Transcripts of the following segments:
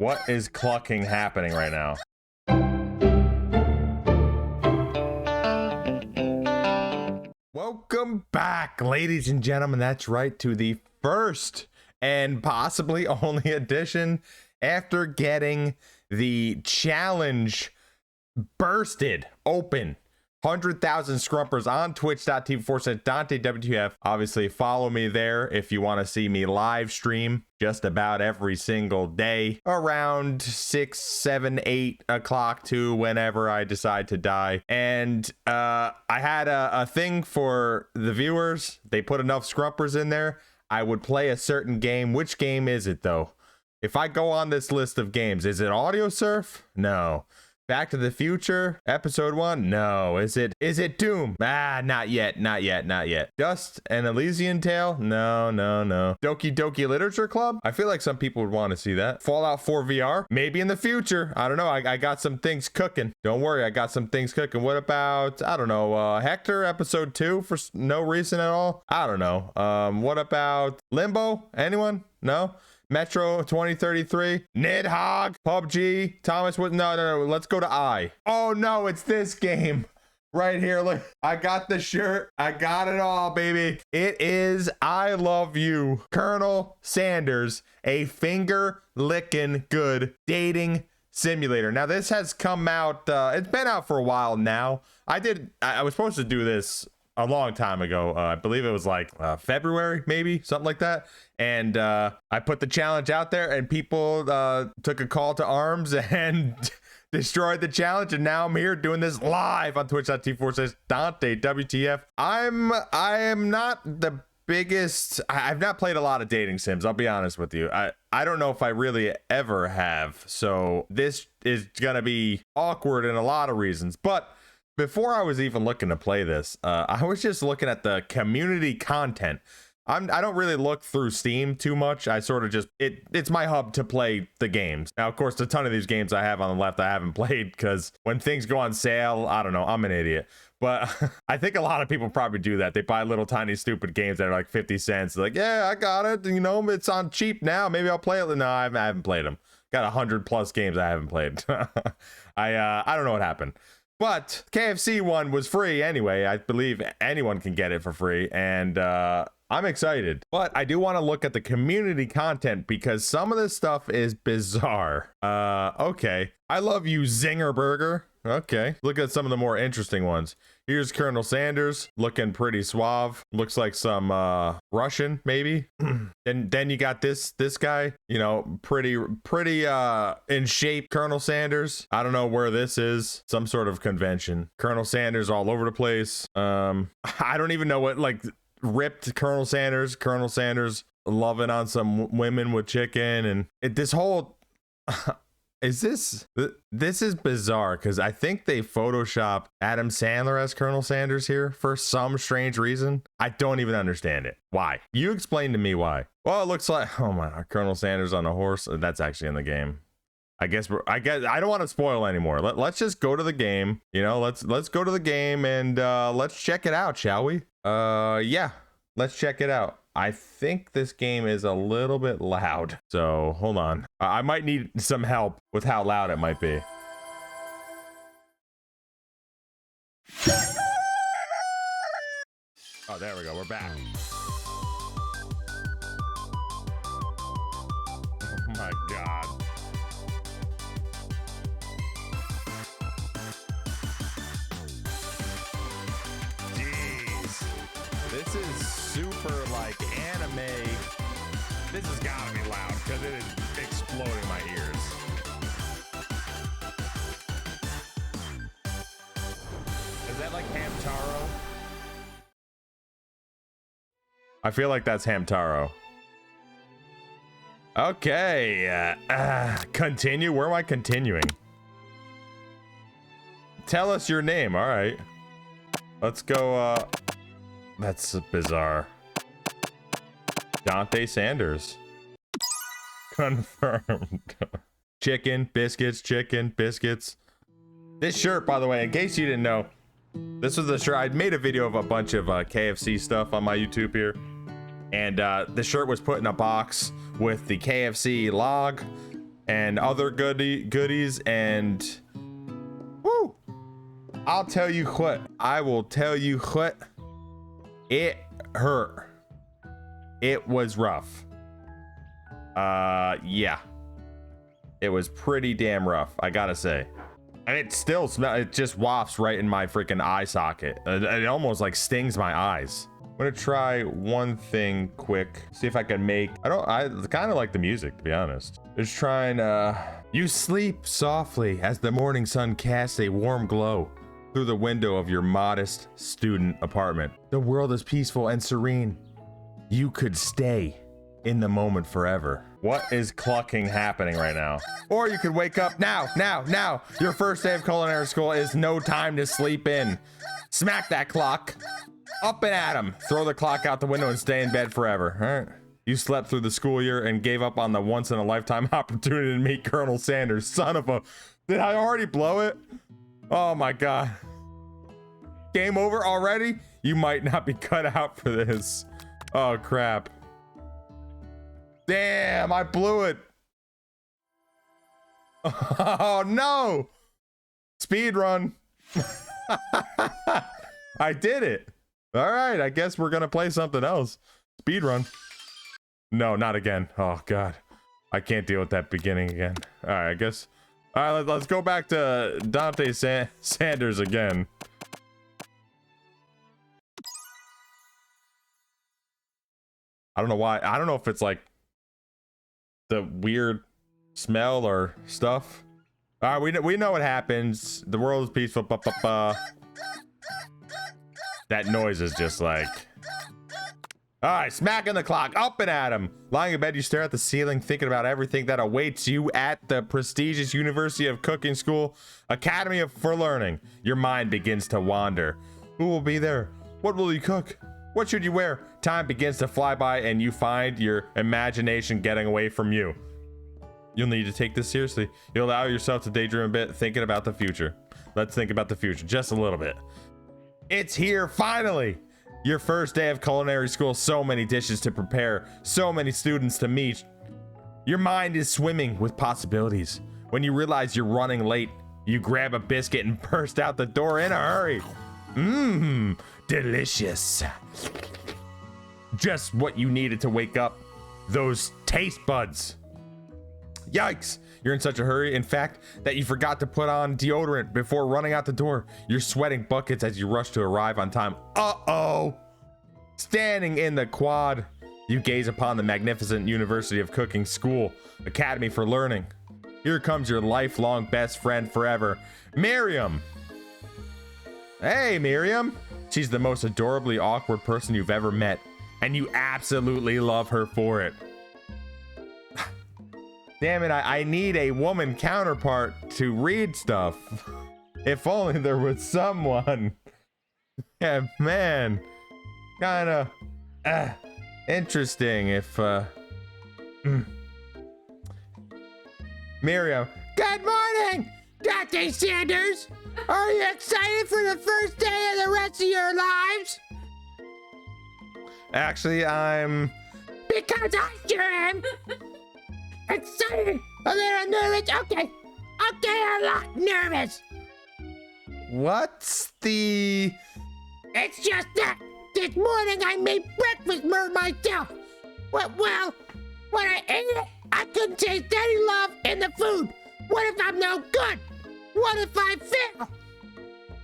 What is clucking happening right now? Welcome back, ladies and gentlemen. That's right, to the first and possibly only edition after getting the challenge bursted open. 100,000 scrumpers on twitch.tv/Dante DanteWTF. Obviously, follow me there if you want to see me live stream just about every single day around 6, 7, 8 o'clock to whenever I decide to die. And I had a thing for the viewers. They put enough scrumpers in there. I would play a certain game. Which game is it, though? If I go on this list of games, is it Audio Surf? No. Back to the Future, episode 1? No. Is it Doom? Not yet. Dust and Elysian Tale? No. Doki Doki Literature Club? I feel like some people would want to see that. Fallout 4 VR? Maybe in the future. I don't know. I got some things cooking. Don't worry, I got some things cooking. What about, I don't know, Hector, episode 2 for no reason at all? I don't know. What about Limbo? Anyone? No? Metro 2033, Nidhogg, PUBG, Thomas Wood. No. Let's go to I. Oh no, it's this game right here. Look, I got the shirt. I got it all, baby. It is I Love You, Colonel Sanders, a finger licking good dating simulator. Now this has come out. It's been out for a while now. I was supposed to do this a long time ago. I believe it was like February, maybe something like that. And I put the challenge out there and people took a call to arms and destroyed the challenge. And now I'm here doing this live on twitch.tv/DanteWTF. I am not the biggest. I've not played a lot of dating sims. I'll be honest with you. I don't know if I really ever have. So this is going to be awkward in a lot of reasons. But before I was even looking to play this, I was just looking at the community content. I don't really look through Steam too much. I sort of just, it's my hub to play the games. Now, of course, a ton of these games I have on the left I haven't played because when things go on sale, I don't know, I'm an idiot. But I think a lot of people probably do that. They buy little tiny stupid games that are like 50 cents. They're like, yeah, I got it. You know, it's on cheap now. Maybe I'll play it. No, I haven't played them. Got 100+ games I haven't played. I don't know what happened. But KFC one was free anyway. I believe anyone can get it for free. And I'm excited. But I do want to look at the community content because some of this stuff is bizarre. Okay. I Love You, Zinger Burger. Okay. Look at some of the more interesting ones. Here's Colonel Sanders looking pretty suave. Looks like some Russian, maybe. And then you got this guy, you know, pretty in shape. Colonel Sanders. I don't know where this is. Some sort of convention. Colonel Sanders all over the place. I don't even know what, like, ripped Colonel Sanders loving on some women with chicken. And this whole this is bizarre because I think they photoshopped Adam Sandler as Colonel Sanders here for some strange reason. I don't even understand it. Why? You explain to me why. Well, it looks like, oh my, Colonel Sanders on a horse. That's actually in the game. I guess I don't want to spoil anymore. Let's just go to the game. You know, let's go to the game and let's check it out, shall we? Yeah, let's check it out. I think this game is a little bit loud, so hold on. I might need some help with how loud it might be. Oh, there we go. We're back. Oh my God. This is super like anime. This has gotta be loud because it is exploding my ears. Is that like Hamtaro? I feel like that's Hamtaro. Okay, continue. Where am I continuing? Tell us your name. All right, let's go. That's bizarre. Dante Sanders. Confirmed. Chicken, biscuits. This shirt, by the way, in case you didn't know, this was the shirt. I made a video of a bunch of KFC stuff on my YouTube here. And the shirt was put in a box with the KFC log and other goodies, and woo, I'll tell you what, I will tell you what, it hurt. It was rough. Yeah, it was pretty damn rough, I gotta say. And it still smells, it just wafts right in my freaking eye socket. It almost like stings my eyes. I'm gonna try one thing quick, see if I can make, I kind of like the music, to be honest. Just trying, you sleep softly as the morning sun casts a warm glow through the window of your modest student apartment. The world is peaceful and serene. You could stay in the moment forever. What is clucking happening right now? Or you could wake up now. Your first day of culinary school is no time to sleep in. Smack that clock. Up and at 'em. Throw the clock out the window and stay in bed forever. All right. You slept through the school year and gave up on the once in a lifetime opportunity to meet Colonel Sanders. Son of a, did I already blow it? Oh my God. Game over already? You might not be cut out for this. Oh crap. Damn, I blew it. Oh no. Speed run. I did it. All right, I guess we're gonna play something else. Speed run. No, not again. Oh God, I can't deal with that beginning again. All right, I guess. All right, let's go back to Dante Sanders again. I don't know why. I don't know if it's like the weird smell or stuff. All right, we know what happens. The world is peaceful. That noise is just like. All right, smacking the clock, up and at 'em. Lying in bed, you stare at the ceiling, thinking about everything that awaits you at the prestigious University of Cooking School Academy for Learning. Your mind begins to wander. Who will be there? What will you cook? What should you wear? Time begins to fly by and you find your imagination getting away from you. You'll need to take this seriously. You'll allow yourself to daydream a bit, thinking about the future. Let's think about the future just a little bit. It's here, finally! Your first day of culinary school, so many dishes to prepare, so many students to meet. Your mind is swimming with possibilities. When you realize you're running late, you grab a biscuit and burst out the door in a hurry. Mmm, delicious. Just what you needed to wake up those taste buds. Yikes, you're in such a hurry, in fact, that you forgot to put on deodorant before running out the door. You're sweating buckets as you rush to arrive on time. Uh-oh. Standing in the quad, you gaze upon the magnificent University of Cooking School Academy for Learning. Here comes your lifelong best friend forever, Miriam. Hey, Miriam. She's the most adorably awkward person you've ever met, and you absolutely love her for it. Damn it, I need a woman counterpart to read stuff. If only there was someone. Yeah, man. Kinda interesting if Miriam. Good morning, Dante Sanders. Are you excited for the first day of the rest of your lives? Actually, I'm... Because I sure am. Excited, a little nervous. Okay, a lot nervous. What's the... It's just that this morning I made breakfast for myself. Well, when I ate it, I couldn't taste any love in the food. What if I'm no good? What if I fail?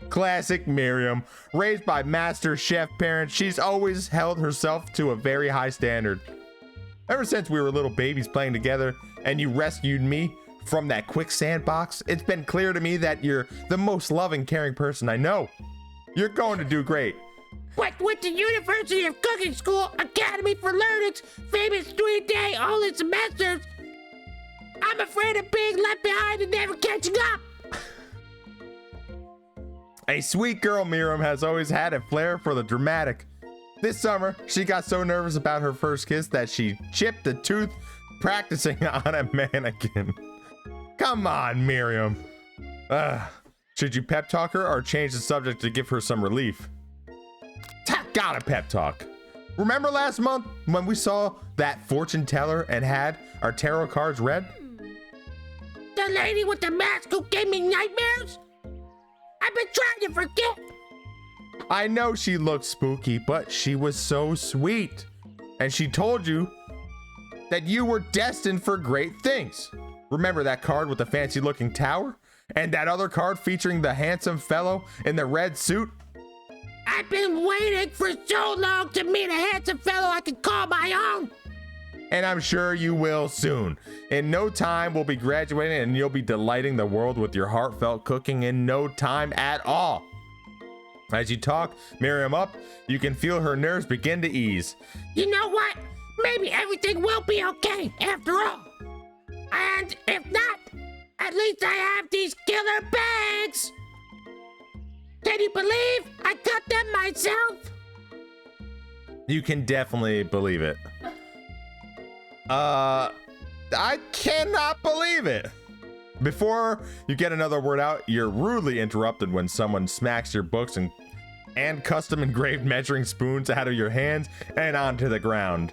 Classic Miriam. Raised by master chef parents, she's always held herself to a very high standard. Ever since we were little babies playing together and you rescued me from that quicksand box, it's been clear to me that you're the most loving, caring person I know. You're going to do great. But with the University of Cooking School Academy for Learning's famous 3-day all-in semesters, I'm afraid of being left behind and never catching up. A sweet girl, Miriam has always had a flair for the dramatic. This summer, she got so nervous about her first kiss that she chipped a tooth practicing on a mannequin. Come on, Miriam. Should you pep talk her or change the subject to give her some relief? Got a pep talk. Remember last month when we saw that fortune teller and had our tarot cards read? the lady with the mask who gave me nightmares? I've been trying to forget. I know she looked spooky, but she was so sweet. And she told you that you were destined for great things. Remember that card with the fancy looking tower? And that other card featuring the handsome fellow in the red suit? I've been waiting for so long to meet a handsome fellow I can call my own. And I'm sure you will soon. In no time, we'll be graduating and you'll be delighting the world with your heartfelt cooking in no time at all. As you talk Miriam up, you can feel her nerves begin to ease. You know what? Maybe everything will be okay after all. And if not, at least I have these killer bags. Can you believe I cut them myself? You can definitely believe it. I cannot believe it. Before you get another word out, you're rudely interrupted when someone smacks your books and custom engraved measuring spoons out of your hands and onto the ground.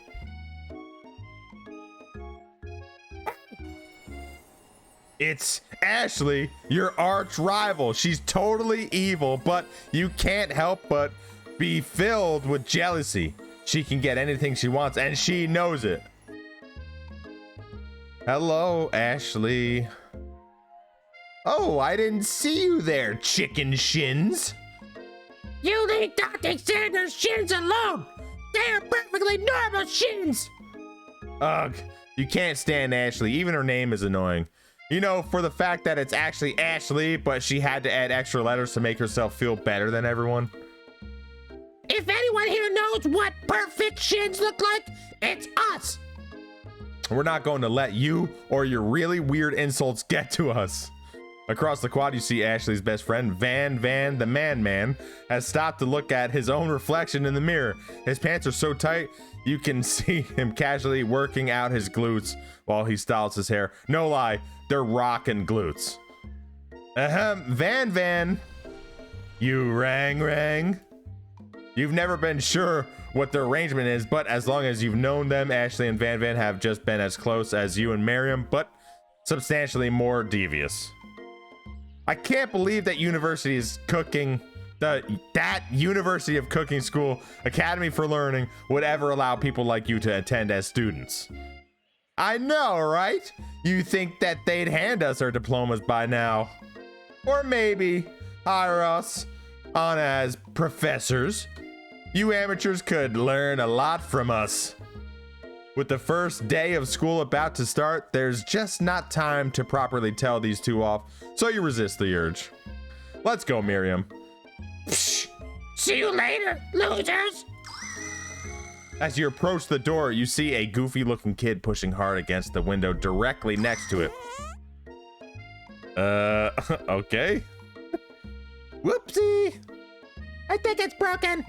It's Ashley, your arch rival. She's totally evil, but you can't help but be filled with jealousy. She can get anything she wants, and she knows it. Hello, Ashley. Oh, I didn't see you there, chicken shins. You leave Dante Sanders' shins alone. They are perfectly normal shins. Ugh, you can't stand Ashley. Even her name is annoying. You know, for the fact that it's actually Ashley, but she had to add extra letters to make herself feel better than everyone. If anyone here knows what perfect shins look like, it's us. We're not going to let you or your really weird insults get to us. Across the quad, you see Ashley's best friend, Van the Man, has stopped to look at his own reflection in the mirror. His pants are so tight, you can see him casually working out his glutes while he styles his hair. No lie, they're rockin' glutes. Van, you rang. You've never been sure what their arrangement is, but as long as you've known them, Ashley and Van have just been as close as you and Miriam, but substantially more devious. I can't believe that University of Cooking School Academy for Learning would ever allow people like you to attend as students. I know, right? You think that they'd hand us our diplomas by now. Or maybe hire us on as professors. You amateurs could learn a lot from us. With the first day of school about to start, there's just not time to properly tell these two off, so you resist the urge. Let's go, Miriam. Psh, see you later, losers. As you approach the door, you see a goofy-looking kid pushing hard against the window directly next to it. Okay. Whoopsie. I think it's broken.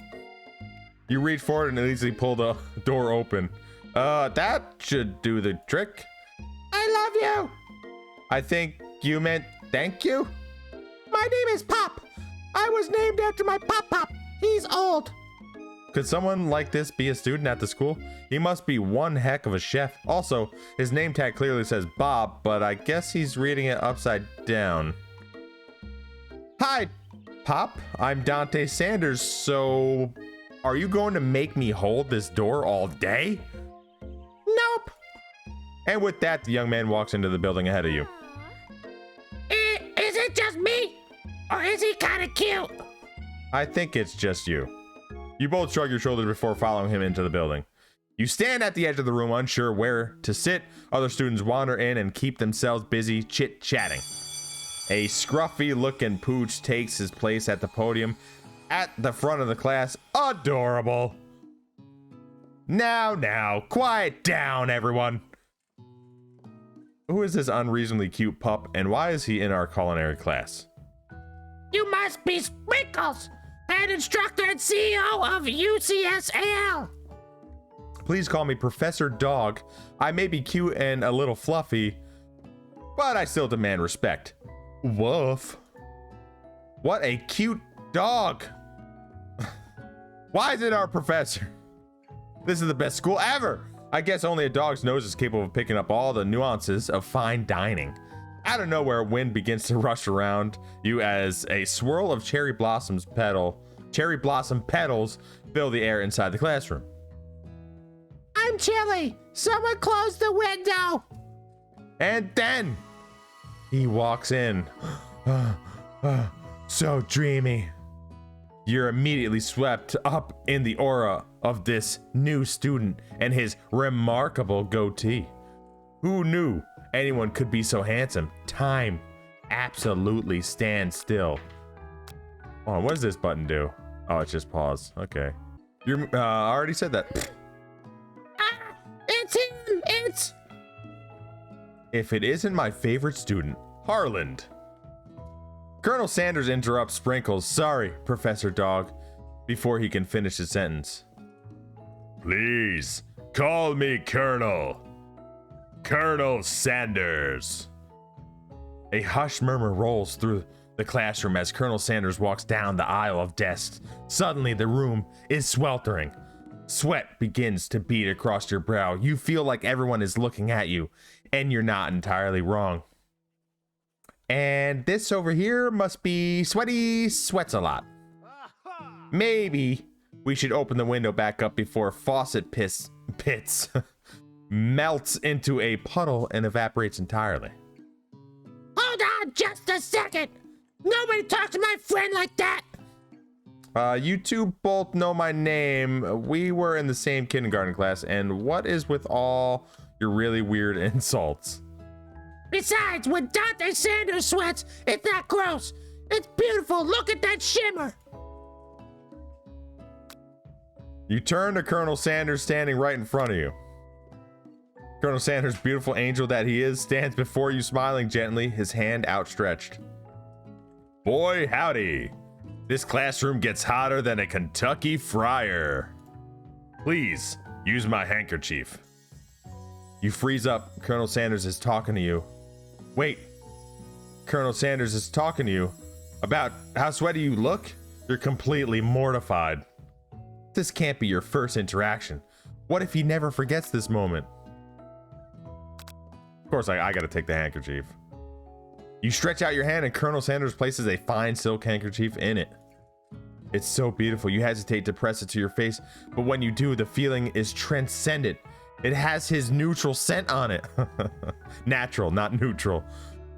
You reach forward and easily pull the door open. That should do the trick. I love you. I think you meant thank you? My name is Pop. I was named after my Pop. He's old. Could someone like this be a student at the school? He must be one heck of a chef. Also, his name tag clearly says Bob, but I guess he's reading it upside down. Hi, Pop. I'm Dante Sanders, so are you going to make me hold this door all day? Nope. And with that, the young man walks into the building ahead of you. Is it just me? Or is he kind of cute? I think it's just you. You both shrug your shoulders before following him into the building. You stand at the edge of the room, unsure where to sit. Other students wander in and keep themselves busy chit-chatting. A scruffy-looking pooch takes his place at the podium at the front of the class. Adorable. Now, quiet down, everyone. Who is this unreasonably cute pup, and why is he in our culinary class? You must be Sprinkles, head instructor and CEO of UCSAL. Please call me Professor Dog. I may be cute and a little fluffy, but I still demand respect. Woof. What a cute dog. Why is it our professor? This is the best school ever. I guess only a dog's nose is capable of picking up all the nuances of fine dining. Out of nowhere, wind begins to rush around you as a swirl of cherry blossom petals fill the air inside the classroom. I'm chilly. Someone close the window. And then he walks in. So dreamy. You're immediately swept up in the aura of this new student and his remarkable goatee. Who knew anyone could be so handsome? Time absolutely stands still. Oh, what does this button do? Oh, it's just pause. Okay. I already said that. It's him. It's... If it isn't my favorite student, Harland. Colonel Sanders interrupts Sprinkles. Sorry, Professor Dog, before he can finish his sentence. Please, call me Colonel. Colonel Sanders. A hushed murmur rolls through the classroom as Colonel Sanders walks down the aisle of desks. Suddenly, the room is sweltering. Sweat begins to bead across your brow. You feel like everyone is looking at you, and you're not entirely wrong. And this over here must be Sweaty Sweats a lot. Maybe we should open the window back up before faucet pits melts into a puddle and evaporates entirely. Hold on just a second. Nobody talks to my friend like that. You two both know my name. We were in the same kindergarten class, and what is with all your really weird insults? Besides, when Dante Sanders sweats, it's not gross. It's beautiful. Look at that shimmer. You turn to Colonel Sanders standing right in front of you. Colonel Sanders, beautiful angel that he is, stands before you smiling gently, his hand outstretched. Boy, howdy. This classroom gets hotter than a Kentucky fryer. Please, use my handkerchief. You freeze up. Colonel Sanders is talking to you. Wait. Colonel Sanders is talking to you about how sweaty you look? You're completely mortified. This can't be your first interaction. What if he never forgets this moment? Of course, I gotta take the handkerchief. You stretch out your hand and Colonel Sanders places a fine silk handkerchief in it. It's so beautiful, you hesitate to press it to your face, but when you do, the feeling is transcendent. It has his neutral scent on it. Natural, not neutral.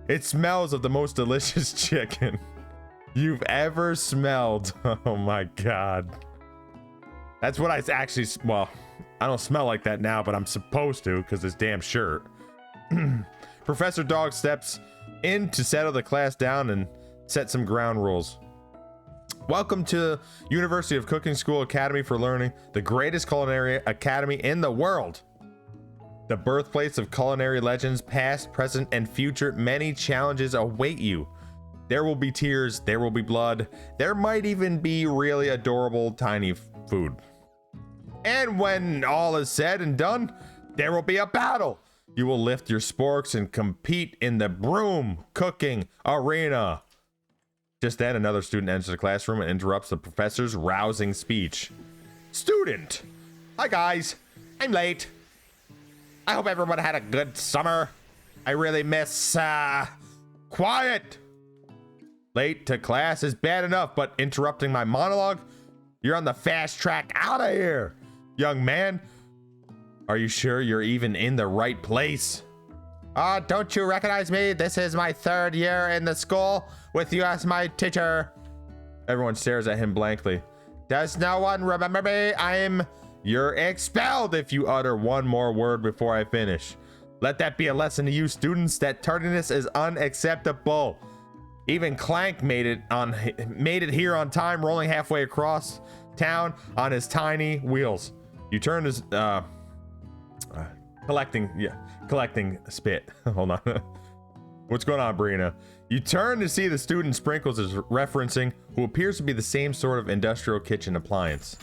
It smells of the most delicious chicken you've ever smelled. Oh my God. That's what I actually, well, I don't smell like that now, but I'm supposed to because this damn shirt. Professor Dog steps in to settle the class down and set some ground rules. Welcome to University of Cooking School Academy for Learning, the greatest culinary academy in the world. The birthplace of culinary legends, past, present, and future. Many challenges await you. There will be tears, there will be blood, there might even be really adorable tiny food. And when all is said and done, there will be a battle. You will lift your sporks and compete in the broom cooking arena. Just then, another student enters the classroom and interrupts the professor's rousing speech. Student! Hi guys, I'm late. I hope everyone had a good summer. I really miss, quiet! Late to class is bad enough, but interrupting my monologue? You're on the fast track out of here! Young man, are you sure you're even in the right place? Don't you recognize me? This is my 3rd year in the school with you as my teacher. Everyone stares at him blankly. Does no one remember me? You're expelled if you utter one more word before I finish. Let that be a lesson to you students that tardiness is unacceptable. Even Clank made it here on time, rolling halfway across town on his tiny wheels. You turn his collecting spit. Hold on. What's going on, Brina? You turn to see the student Sprinkles is referencing, who appears to be the same sort of industrial kitchen appliance.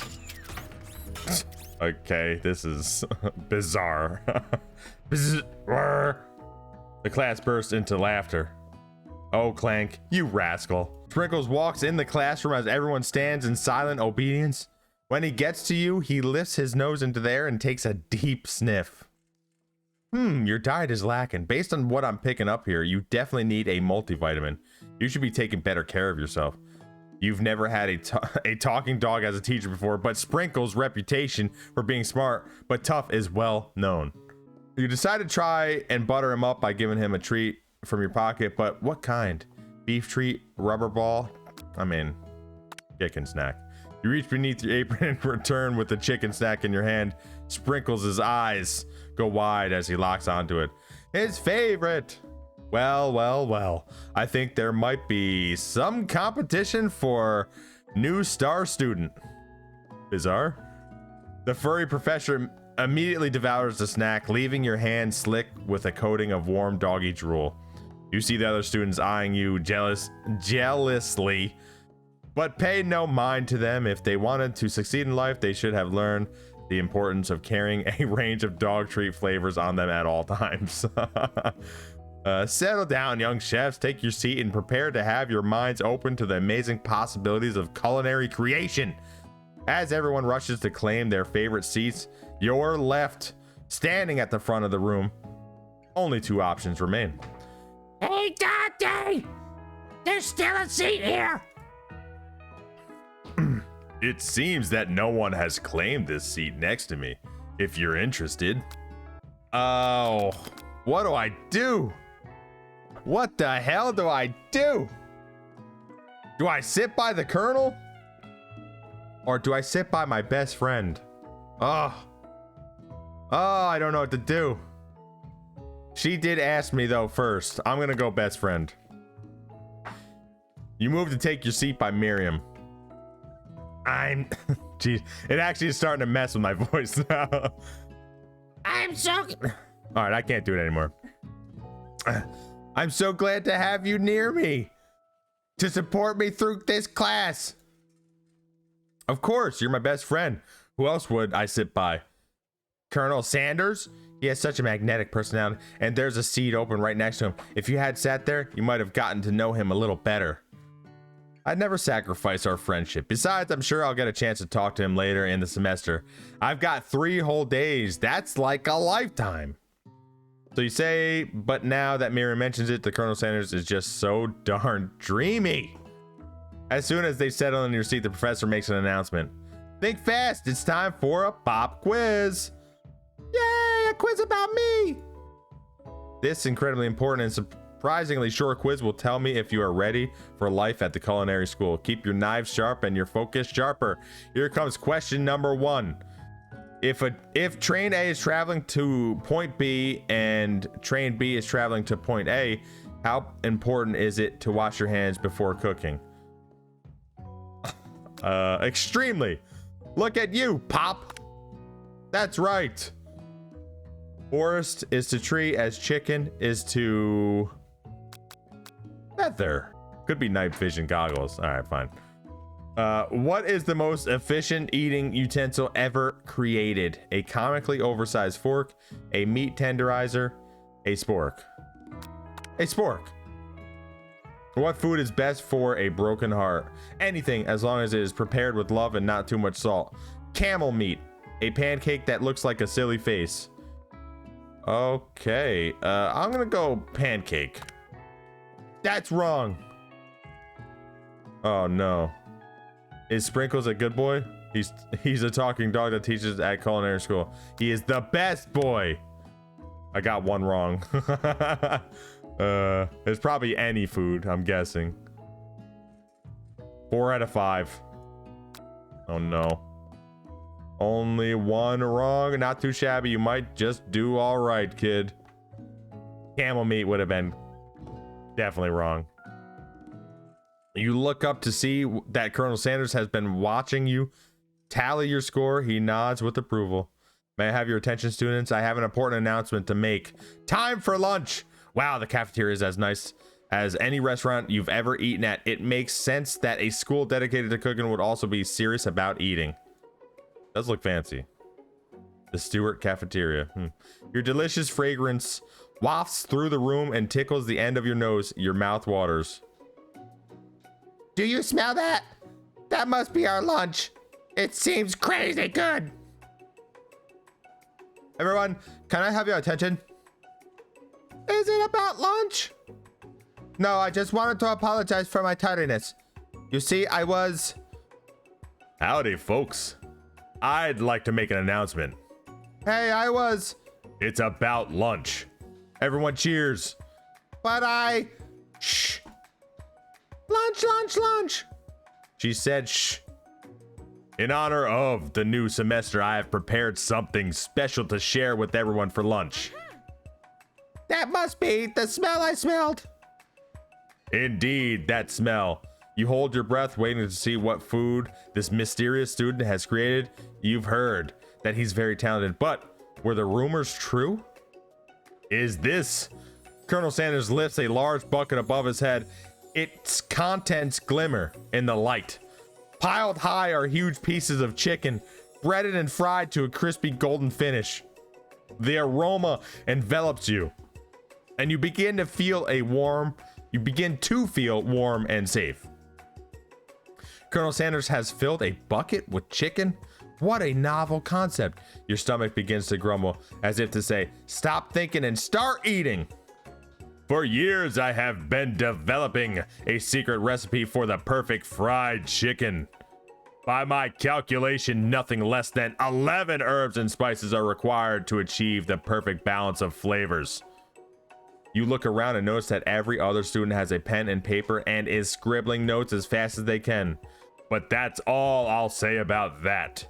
Okay, this is bizarre. The class bursts into laughter. Oh, Clank, you rascal. Sprinkles walks in the classroom as everyone stands in silent obedience. When he gets to you, he lifts his nose into the air and takes a deep sniff. Your diet is lacking. Based on what I'm picking up here, you definitely need a multivitamin. You should be taking better care of yourself. You've never had a talking dog as a teacher before, but Sprinkle's reputation for being smart but tough is well known. You decide to try and butter him up by giving him a treat from your pocket, but what kind? Beef treat, rubber ball? I mean, chicken snack. You reach beneath your apron and return with the chicken snack in your hand. Sprinkles' eyes go wide as he locks onto it. His favorite! Well. I think there might be some competition for new star student. Bizarre. The furry professor immediately devours the snack, leaving your hand slick with a coating of warm doggy drool. You see the other students eyeing you jealously, but pay no mind to them. If they wanted to succeed in life, they should have learned the importance of carrying a range of dog treat flavors on them at all times. Settle down, young chefs. Take your seat and prepare to have your minds open to the amazing possibilities of culinary creation. As everyone rushes to claim their favorite seats, you're left standing at the front of the room. Only 2 options remain. Hey, Dante! There's still a seat here! It seems that no one has claimed this seat next to me. If you're interested. Oh, what do I do? What the hell do I do? Do I sit by the colonel? Or do I sit by my best friend? Oh, I don't know what to do. She did ask me though first. I'm gonna go best friend. You move to take your seat by Miriam. Geez, it actually is starting to mess with my voice now. I'm so... All right, I can't do it anymore. I'm so glad to have you near me to support me through this class. Of course, you're my best friend. Who else would I sit by? Colonel Sanders? He has such a magnetic personality, and there's a seat open right next to him. If you had sat there, you might have gotten to know him a little better. I'd never sacrifice our friendship. Besides, I'm sure I'll get a chance to talk to him later in the semester. I've got 3 whole days. That's like a lifetime. So you say, but now that Miriam mentions it, the Colonel Sanders is just so darn dreamy. As soon as they settle in your seat, the professor makes an announcement. Think fast, it's time for a pop quiz. Yay, a quiz about me. This incredibly important and surprisingly short quiz will tell me if you are ready for life at the culinary school. Keep your knives sharp and your focus sharper. Here comes question number 1. If train A is traveling to point B and train B is traveling to point A, how important is it to wash your hands before cooking? Extremely. Look at you, Pop. That's right. Forest is to tree as chicken is to feather. Could be night vision goggles. All right, fine. What is the most efficient eating utensil ever created? A comically oversized fork, a meat tenderizer, a spork. A spork. What food is best for a broken heart? Anything, as long as it is prepared with love and not too much salt. Camel meat. A pancake that looks like a silly face. Okay, I'm gonna go pancake. That's wrong. Oh no. Is Sprinkles a good boy? He's a talking dog that teaches at culinary school. He is the best boy. I got one wrong. It's probably any food, I'm guessing. 4 out of 5. Oh no. Only 1 wrong. Not too shabby. You might just do all right, kid. Camel meat would have been definitely wrong. You look up to see that Colonel Sanders has been watching you. Tally your score. He nods with approval. May I have your attention, students? I have an important announcement to make. Time for lunch. Wow, the cafeteria is as nice as any restaurant you've ever eaten at. It makes sense that a school dedicated to cooking would also be serious about eating. Does look fancy. The Stewart Cafeteria. Your delicious fragrance wafts through the room and tickles the end of your nose. Your mouth waters. Do you smell that? That must be our lunch. It seems crazy good. Everyone, can I have your attention? Is it about lunch? No, I just wanted to apologize for my tardiness. You see, I was... Howdy, folks. I'd like to make an announcement. Hey, I was... It's about lunch. Everyone cheers. But I... Shh. Lunch, lunch, lunch. She said shh. In honor of the new semester, I have prepared something special to share with everyone for lunch. That must be the smell I smelled. Indeed, that smell. You hold your breath waiting to see what food this mysterious student has created. You've heard that he's very talented, but were the rumors true? Is this? Colonel Sanders lifts a large bucket above his head. Its contents glimmer in the light. Piled high are huge pieces of chicken, breaded and fried to a crispy golden finish. The aroma envelops you, and you begin to feel warm and safe. Colonel Sanders has filled a bucket with chicken. What a novel concept. Your stomach begins to grumble, as if to say, stop thinking and start eating. For years, I have been developing a secret recipe for the perfect fried chicken. By my calculation, nothing less than 11 herbs and spices are required to achieve the perfect balance of flavors. You look around and notice that every other student has a pen and paper and is scribbling notes as fast as they can. But that's all I'll say about that.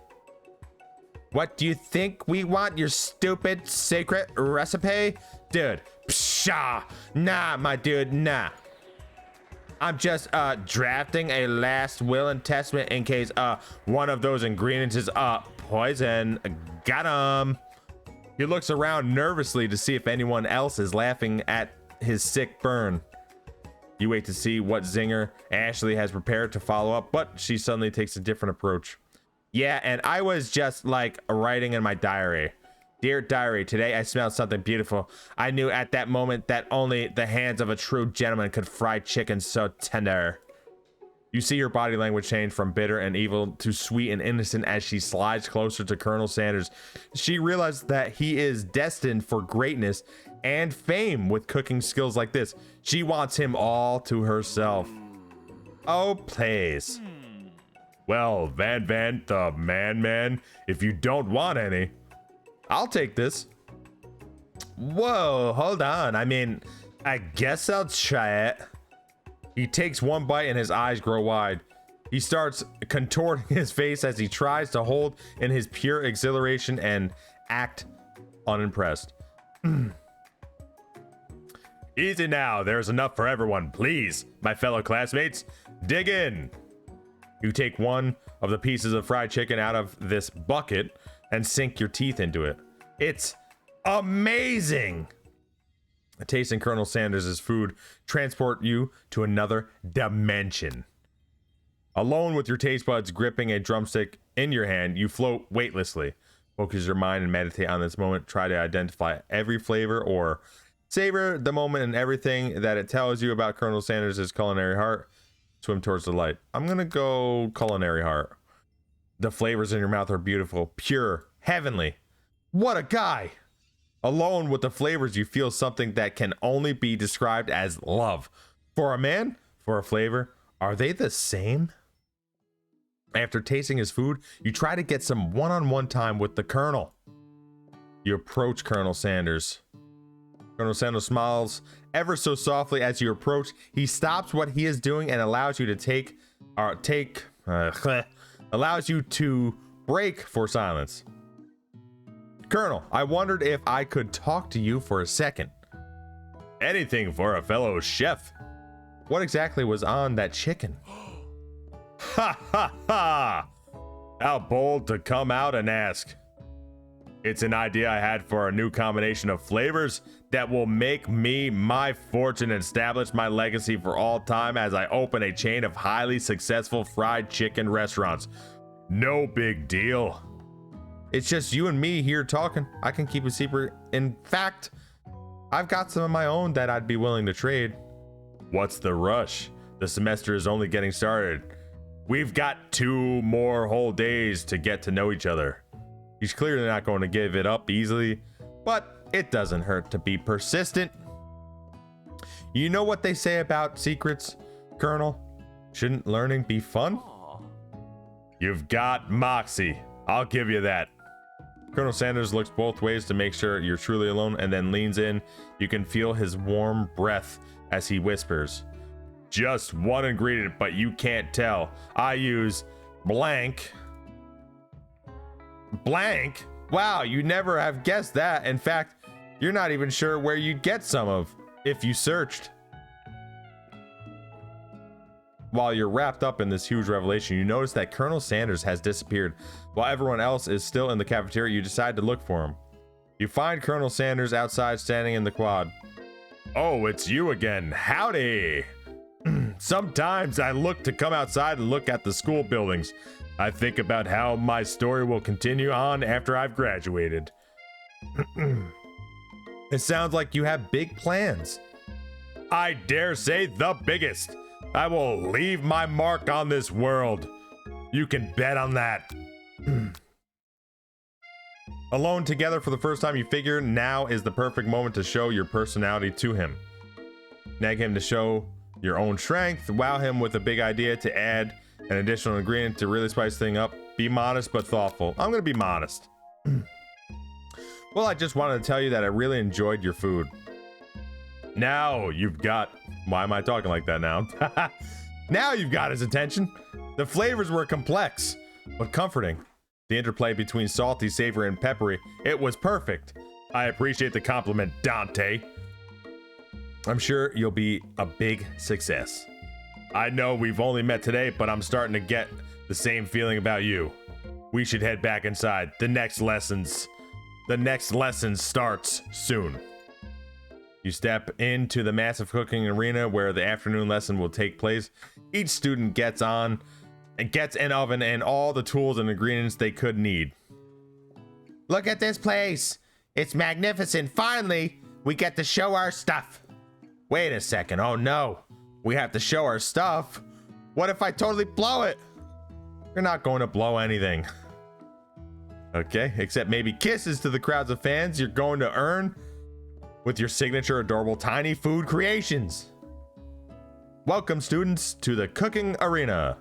What do you think we want, your stupid secret recipe? Dude, pshaw. Nah, my dude, nah. I'm just drafting a last will and testament in case one of those ingredients is poison. Got him. He looks around nervously to see if anyone else is laughing at his sick burn. You wait to see what zinger Ashley has prepared to follow up, but she suddenly takes a different approach. Yeah, and I was just like writing in my diary. Dear diary, today I smelled something beautiful. I knew at that moment that only the hands of a true gentleman could fry chicken so tender. You see her body language change from bitter and evil to sweet and innocent as she slides closer to Colonel Sanders. She realizes that he is destined for greatness and fame with cooking skills like this. She wants him all to herself. Oh, please. Well, Van, the man, if you don't want any, I'll take this. Whoa, hold on. I mean, I guess I'll try it. He takes one bite and his eyes grow wide. He starts contorting his face as he tries to hold in his pure exhilaration and act unimpressed. Easy now, there's enough for everyone. Please, my fellow classmates, dig in. You take one of the pieces of fried chicken out of this bucket and sink your teeth into it. It's amazing. Tasting Colonel Sanders' food transport you to another dimension. Alone with your taste buds gripping a drumstick in your hand, you float weightlessly. Focus your mind and meditate on this moment. Try to identify every flavor or savor the moment and everything that it tells you about Colonel Sanders' culinary heart. Swim towards the light. I'm gonna go culinary heart. The flavors in your mouth are beautiful, pure, heavenly. What a guy! Alone with the flavors, you feel something that can only be described as love. For a man, for a flavor, are they the same? After tasting his food, you try to get some one-on-one time with the Colonel. You approach Colonel Sanders. Colonel Sanders smiles ever so softly as you approach. He stops what he is doing and allows you to break for silence. Colonel, I wondered if I could talk to you for a second. Anything for a fellow chef. What exactly was on that chicken? Ha ha ha! How bold to come out and ask. It's an idea I had for a new combination of flavors that will make me my fortune and establish my legacy for all time as I open a chain of highly successful fried chicken restaurants. No big deal. It's just you and me here talking. I can keep a secret. In fact, I've got some of my own that I'd be willing to trade. What's the rush? The semester is only getting started. We've got 2 more whole days to get to know each other. He's clearly not going to give it up easily, but it doesn't hurt to be persistent. You know what they say about secrets, Colonel? Shouldn't learning be fun? You've got moxie. I'll give you that. Colonel Sanders looks both ways to make sure you're truly alone and then leans in. You can feel his warm breath as he whispers. Just one ingredient, but you can't tell. I use blank. Blank? Wow, you never have guessed that. In fact, you're not even sure where you'd get some of if you searched. While you're wrapped up in this huge revelation, you notice that Colonel Sanders has disappeared. While everyone else is still in the cafeteria, you decide to look for him. You find Colonel Sanders outside standing in the quad. Oh, it's you again. Howdy. Sometimes I look to come outside and look at the school buildings. I think about how my story will continue on after I've graduated. It sounds like you have big plans. I dare say the biggest. I will leave my mark on this world. You can bet on that. Alone together for the first time, you figure now is the perfect moment to show your personality to him. Nag him to show your own strength, wow him with a big idea to add an additional ingredient to really spice things up. Be modest but thoughtful. I'm gonna be modest. Well, I just wanted to tell you that I really enjoyed your food. Now you've got... Why am I talking like that now? Now you've got his attention. The flavors were complex, but comforting. The interplay between salty, savory, and peppery, it was perfect. I appreciate the compliment, Dante. I'm sure you'll be a big success. I know we've only met today, but I'm starting to get the same feeling about you. We should head back inside. The next lesson starts soon. You step into the massive cooking arena where the afternoon lesson will take place. Each student gets an oven and all the tools and ingredients they could need. Look at this place. It's magnificent. Finally, we get to show our stuff. Wait a second. Oh no. We have to show our stuff. What if I totally blow it? You're not going to blow anything. Okay, except maybe kisses to the crowds of fans you're going to earn with your signature adorable tiny food creations. Welcome, students, to the cooking arena.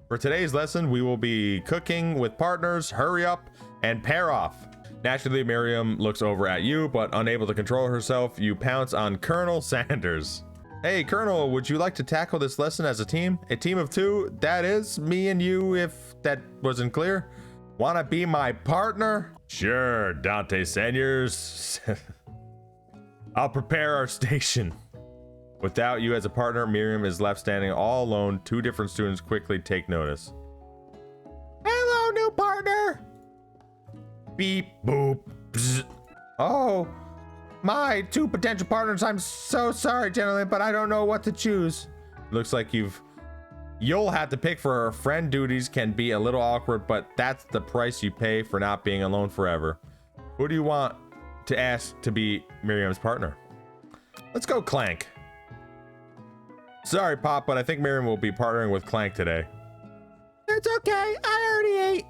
For today's lesson, we will be cooking with partners, hurry up, and pair off. Naturally, Miriam looks over at you, but unable to control herself, you pounce on Colonel Sanders. Hey, Colonel, would you like to tackle this lesson as a team? A team of two, that is, me and you, if that wasn't clear. Wanna be my partner? Sure, Dante Sanders. I'll prepare our station. Without you as a partner, Miriam is left standing all alone. Two different students quickly take notice. Hello, new partner. Beep, boop, bzz. Oh, my two potential partners. I'm so sorry, gentlemen, but I don't know what to choose. Looks like you'll have to pick. For friend duties can be a little awkward, but that's the price you pay for not being alone forever. Who do you want to ask to be Miriam's partner? Let's go Clank. Sorry, Pop, but I think Miriam will be partnering with Clank today. It's okay. I already ate.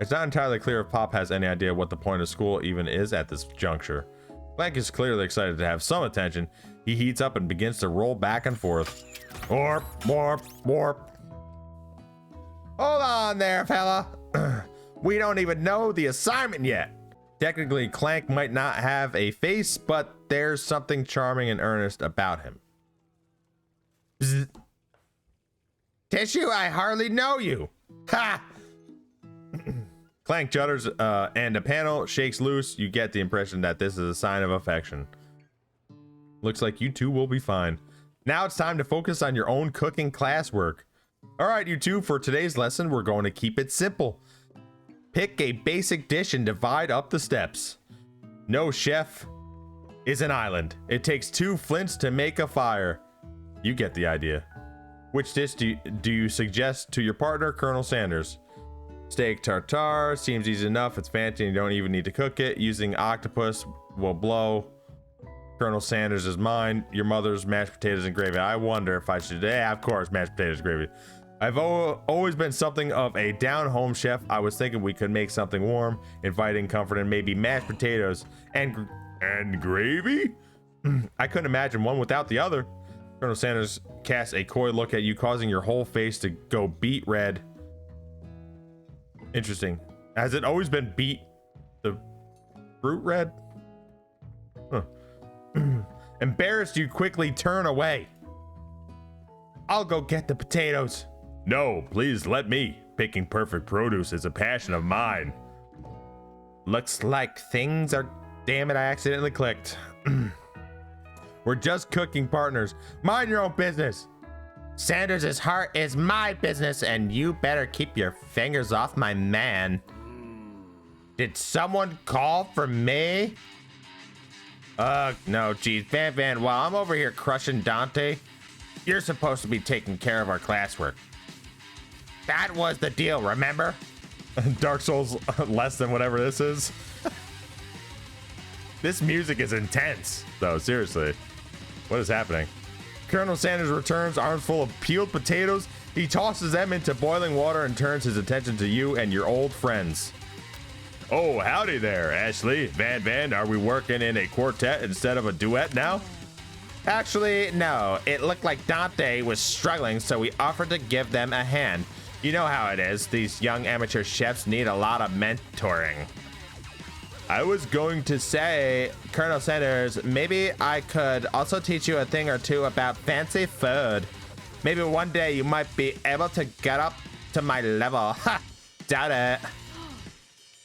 It's not entirely clear if Pop has any idea what the point of school even is at this juncture. Clank is clearly excited to have some attention. He heats up and begins to roll back and forth. Warp, warp, warp. Hold on there, fella. We don't even know the assignment yet. Technically, Clank might not have a face, but there's something charming and earnest about him. Bzz. Tissue, I hardly know you. Ha! Clank judders and a panel shakes loose. You get the impression that this is a sign of affection. Looks like you two will be fine. Now it's time to focus on your own cooking classwork. All right, you two, for today's lesson, we're going to keep it simple. Pick a basic dish and divide up the steps. No chef is an island. It takes two flints to make a fire. You get the idea. Which dish do you suggest to your partner, Colonel Sanders? Steak tartare seems easy enough. It's fancy and you don't even need to cook it. Using octopus will blow. Colonel Sanders is mine. Your mother's mashed potatoes and gravy. I wonder if I should. Yeah, of course, mashed potatoes gravy. I've always been something of a down-home chef. I was thinking we could make something warm, inviting, comfort, and maybe mashed potatoes and gravy. I couldn't imagine one without the other. Colonel Sanders casts a coy look at you, causing your whole face to go beet red. Interesting. Has it always been beet the fruit red? Huh. Embarrassed, you quickly turn away. I'll go get the potatoes. No, please let me. Picking perfect produce is a passion of mine. Looks like things are... Damn it, I accidentally clicked. We're just cooking partners. Mind your own business. Sanders' heart is my business, and you better keep your fingers off my man. Did someone call for me? No, geez. Van, while I'm over here crushing Dante, you're supposed to be taking care of our classwork. That was the deal, remember? Dark Souls less than whatever this is. This music is intense, though, seriously. What is happening? Colonel Sanders returns, arms full of peeled potatoes. He tosses them into boiling water and turns his attention to you and your old friends. Oh, howdy there, Ashley. Van, are we working in a quartet instead of a duet now? Actually, no. It looked like Dante was struggling, so we offered to give them a hand. You know how it is. These young amateur chefs need a lot of mentoring. I was going to say, Colonel Sanders, maybe I could also teach you a thing or two about fancy food. Maybe one day you might be able to get up to my level. Ha! Doubt it.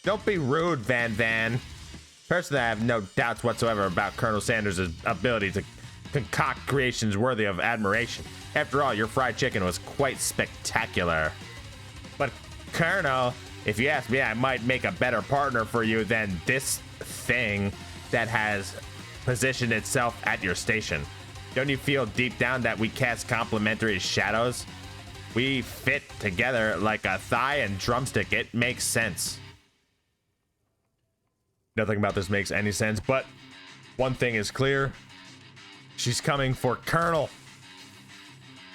Don't be rude, Van. Personally, I have no doubts whatsoever about Colonel Sanders' ability to concoct creations worthy of admiration. After all, your fried chicken was quite spectacular. But, Colonel, if you ask me, I might make a better partner for you than this thing that has positioned itself at your station. Don't you feel deep down that we cast complementary shadows? We fit together like a thigh and drumstick. It makes sense. Nothing about this makes any sense, but one thing is clear. She's coming for Colonel.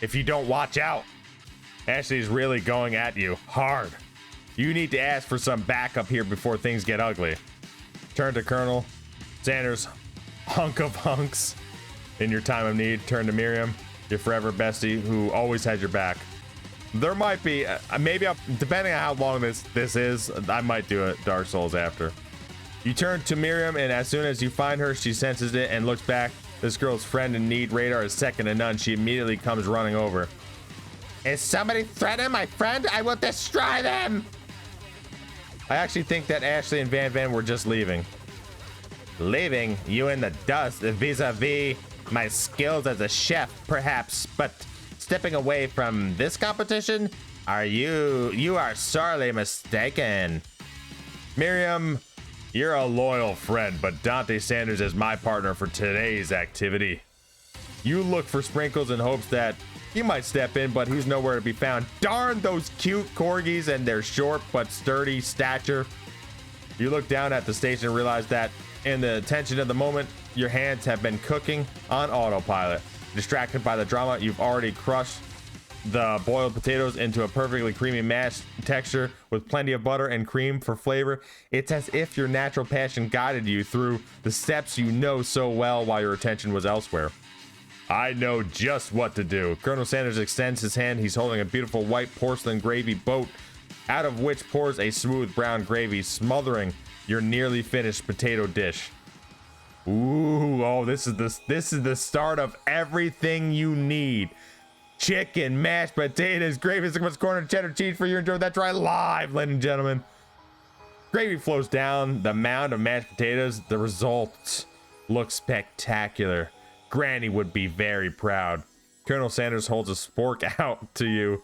If you don't watch out, Ashley's really going at you hard. You need to ask for some backup here before things get ugly. Turn to Colonel Sanders, hunk of hunks. In your time of need, turn to Miriam, your forever bestie who always has your back. There might be, maybe depending on how long this is, I might do it Dark Souls after. You turn to Miriam, and as soon as you find her, she senses it and looks back. This girl's friend in need radar is second to none. She immediately comes running over. Is somebody threatening my friend? I will destroy them! I actually think that Ashley and Van were just leaving. Leaving? You in the dust vis-a-vis my skills as a chef, perhaps, but stepping away from this competition? You are sorely mistaken. Miriam, you're a loyal friend, but Dante Sanders is my partner for today's activity. You look for Sprinkles in hopes that he might step in, but he's nowhere to be found. Darn those cute corgis and their short but sturdy stature. You look down at the station and realize that in the tension of the moment, your hands have been cooking on autopilot. Distracted by the drama, you've already crushed the boiled potatoes into a perfectly creamy mash texture with plenty of butter and cream for flavor. It's as if your natural passion guided you through the steps you know so well while your attention was elsewhere. I know just what to do. Colonel Sanders extends his hand. He's holding a beautiful white porcelain gravy boat, out of which pours a smooth brown gravy, smothering your nearly finished potato dish. Ooh, oh, this is the start of everything you need. Chicken, mashed potatoes, gravy, corn, and cheddar cheese for you. Enjoy that dry live, ladies and gentlemen. Gravy flows down the mound of mashed potatoes. The results look spectacular. Granny would be very proud. Colonel Sanders holds a spork out to you.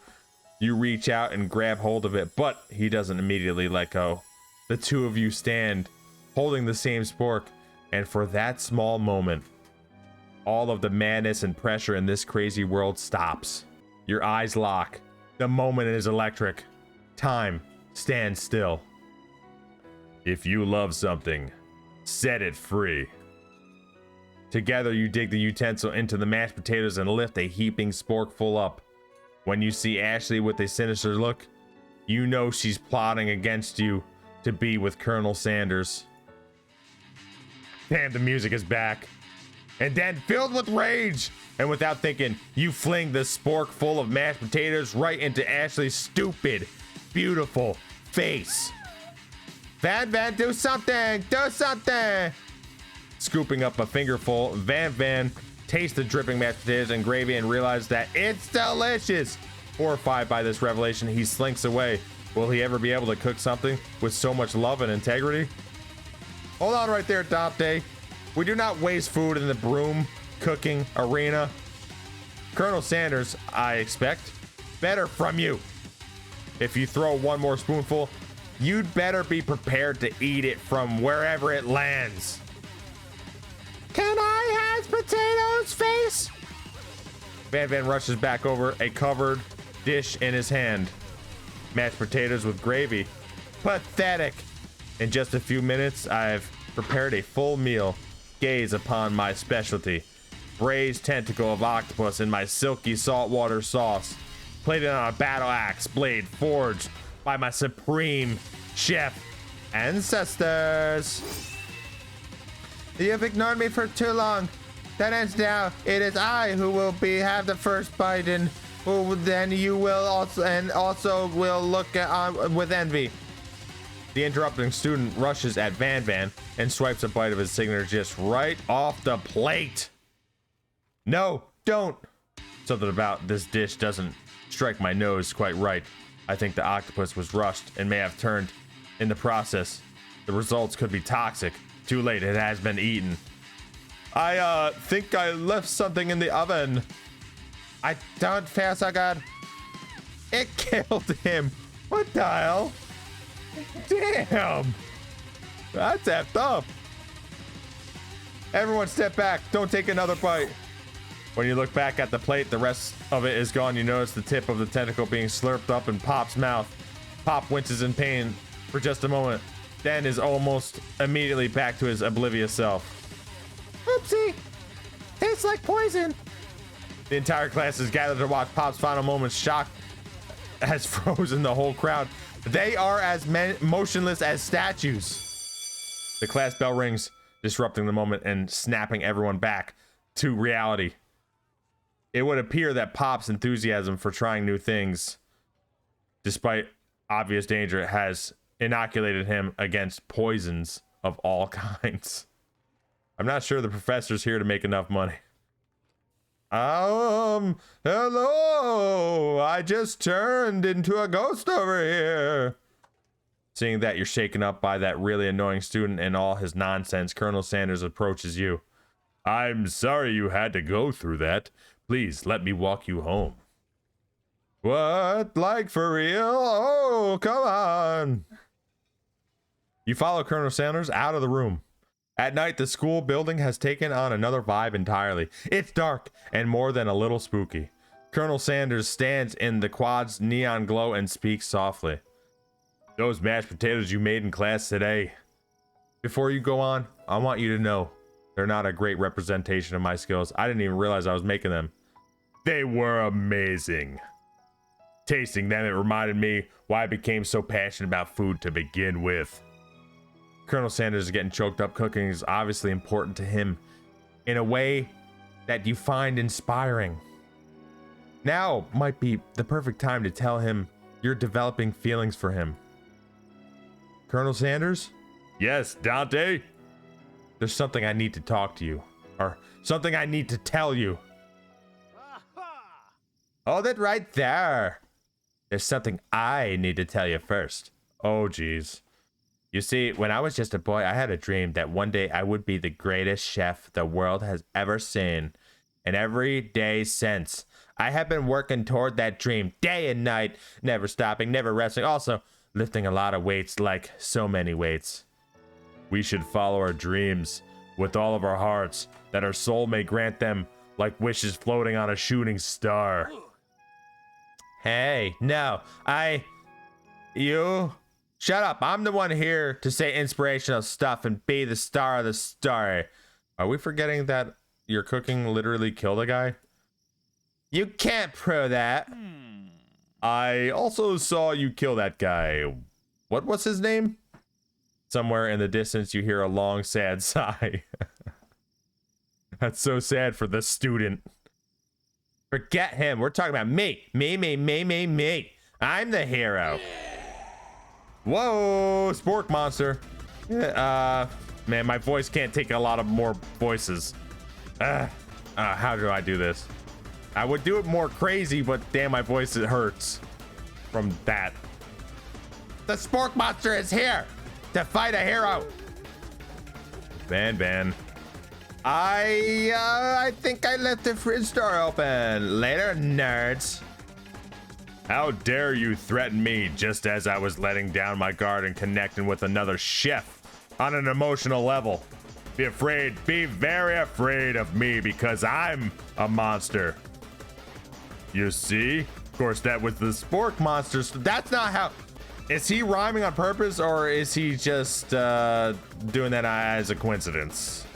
You reach out and grab hold of it, but he doesn't immediately let go. The two of you stand holding the same spork, and for that small moment, all of the madness and pressure in this crazy world stops. Your eyes lock. The moment is electric. Time stands still. If you love something, set it free. Together, you dig the utensil into the mashed potatoes and lift a heaping sporkful up. When you see Ashley with a sinister look, you know she's plotting against you to be with Colonel Sanders. Damn, the music is back. And then, filled with rage and without thinking, you fling the spork full of mashed potatoes right into Ashley's stupid, beautiful face. Van Van, do something! Do something! Scooping up a fingerful, Van Van tastes the dripping mashed potatoes and gravy and realizes that it's delicious. Horrified by this revelation, he slinks away. Will he ever be able to cook something with so much love and integrity? Hold on right there, Dante. We do not waste food in the broom cooking arena. Colonel Sanders, I expect better from you. If you throw one more spoonful, you'd better be prepared to eat it from wherever it lands. Can I have potatoes, face? Van Van rushes back over, a covered dish in his hand. Mashed potatoes with gravy. Pathetic. In just a few minutes, I've prepared a full meal. Gaze upon my specialty. Braised tentacle of octopus in my silky saltwater sauce. Plated on a battle axe blade forged by my supreme chef ancestors. You've ignored me for too long. That ends now. It is I who will have the first bite, and who then you will also will look on with envy. The interrupting student rushes at Van Van and swipes a bite of his signature just right off the plate. No, don't. Something about this dish doesn't strike my nose quite right. I think the octopus was rushed and may have turned in the process. The results could be toxic. Too late, it has been eaten. I think I left something in the oven. I don't feel so good. It killed him. What the hell? Damn. That's effed up. Everyone step back. Don't take another bite. When you look back at the plate, the rest of it is gone. You notice the tip of the tentacle being slurped up in Pop's mouth. Pop winces in pain for just a moment, then is almost immediately back to his oblivious self. Oopsie. Tastes like poison. The entire class is gathered to watch Pop's final moments. Shock has frozen the whole crowd. They are as motionless as statues. The class bell rings, disrupting the moment and snapping everyone back to reality. It would appear that Pop's enthusiasm for trying new things, despite obvious danger, has inoculated him against poisons of all kinds. I'm not sure the professor's here to make enough money. Hello, I just turned into a ghost over here. Seeing that you're shaken up by that really annoying student and all his nonsense, Colonel Sanders approaches you. I'm sorry you had to go through that. Please let me walk you home. What? Like for real? Oh, come on. You follow Colonel Sanders out of the room. At night, the school building has taken on another vibe entirely. It's dark and more than a little spooky. Colonel Sanders stands in the quad's neon glow and speaks softly. Those mashed potatoes you made in class today. Before you go on, I want you to know they're not a great representation of my skills. I didn't even realize I was making them. They were amazing. Tasting them, it reminded me why I became so passionate about food to begin with. Colonel Sanders is getting choked up. Cooking is obviously important to him in a way that you find inspiring. Now might be the perfect time to tell him you're developing feelings for him. Colonel Sanders? Yes, Dante? There's something I need to talk to you. Or something I need to tell you. Hold it right there. There's something I need to tell you first. Oh, geez. You see, when I was just a boy, I had a dream that one day I would be the greatest chef the world has ever seen. And every day since, I have been working toward that dream day and night, never stopping, never resting, also lifting a lot of weights, like so many weights. We should follow our dreams with all of our hearts, that our soul may grant them like wishes floating on a shooting star. Hey, no, you... Shut up. I'm the one here to say inspirational stuff and be the star of the story. Are we forgetting that your cooking literally killed a guy? You can't prove that. I also saw you kill that guy. What was his name? Somewhere in the distance, you hear a long, sad sigh. That's so sad for the student. Forget him. We're talking about me. Me. I'm the hero. Whoa, spork monster. Man, my voice can't take a lot of more voices. How do I do this? I would do it more crazy, but damn, my voice, it hurts from that. The spork monster is here to fight a hero. Ban. I think I left the fridge door open. Later, nerds. How dare you threaten me just as I was letting down my guard and connecting with another chef on an emotional level. Be afraid, be very afraid of me because I'm a monster. You see? Of course, that was the spork monster. That's not how... Is he rhyming on purpose or is he just doing that as a coincidence?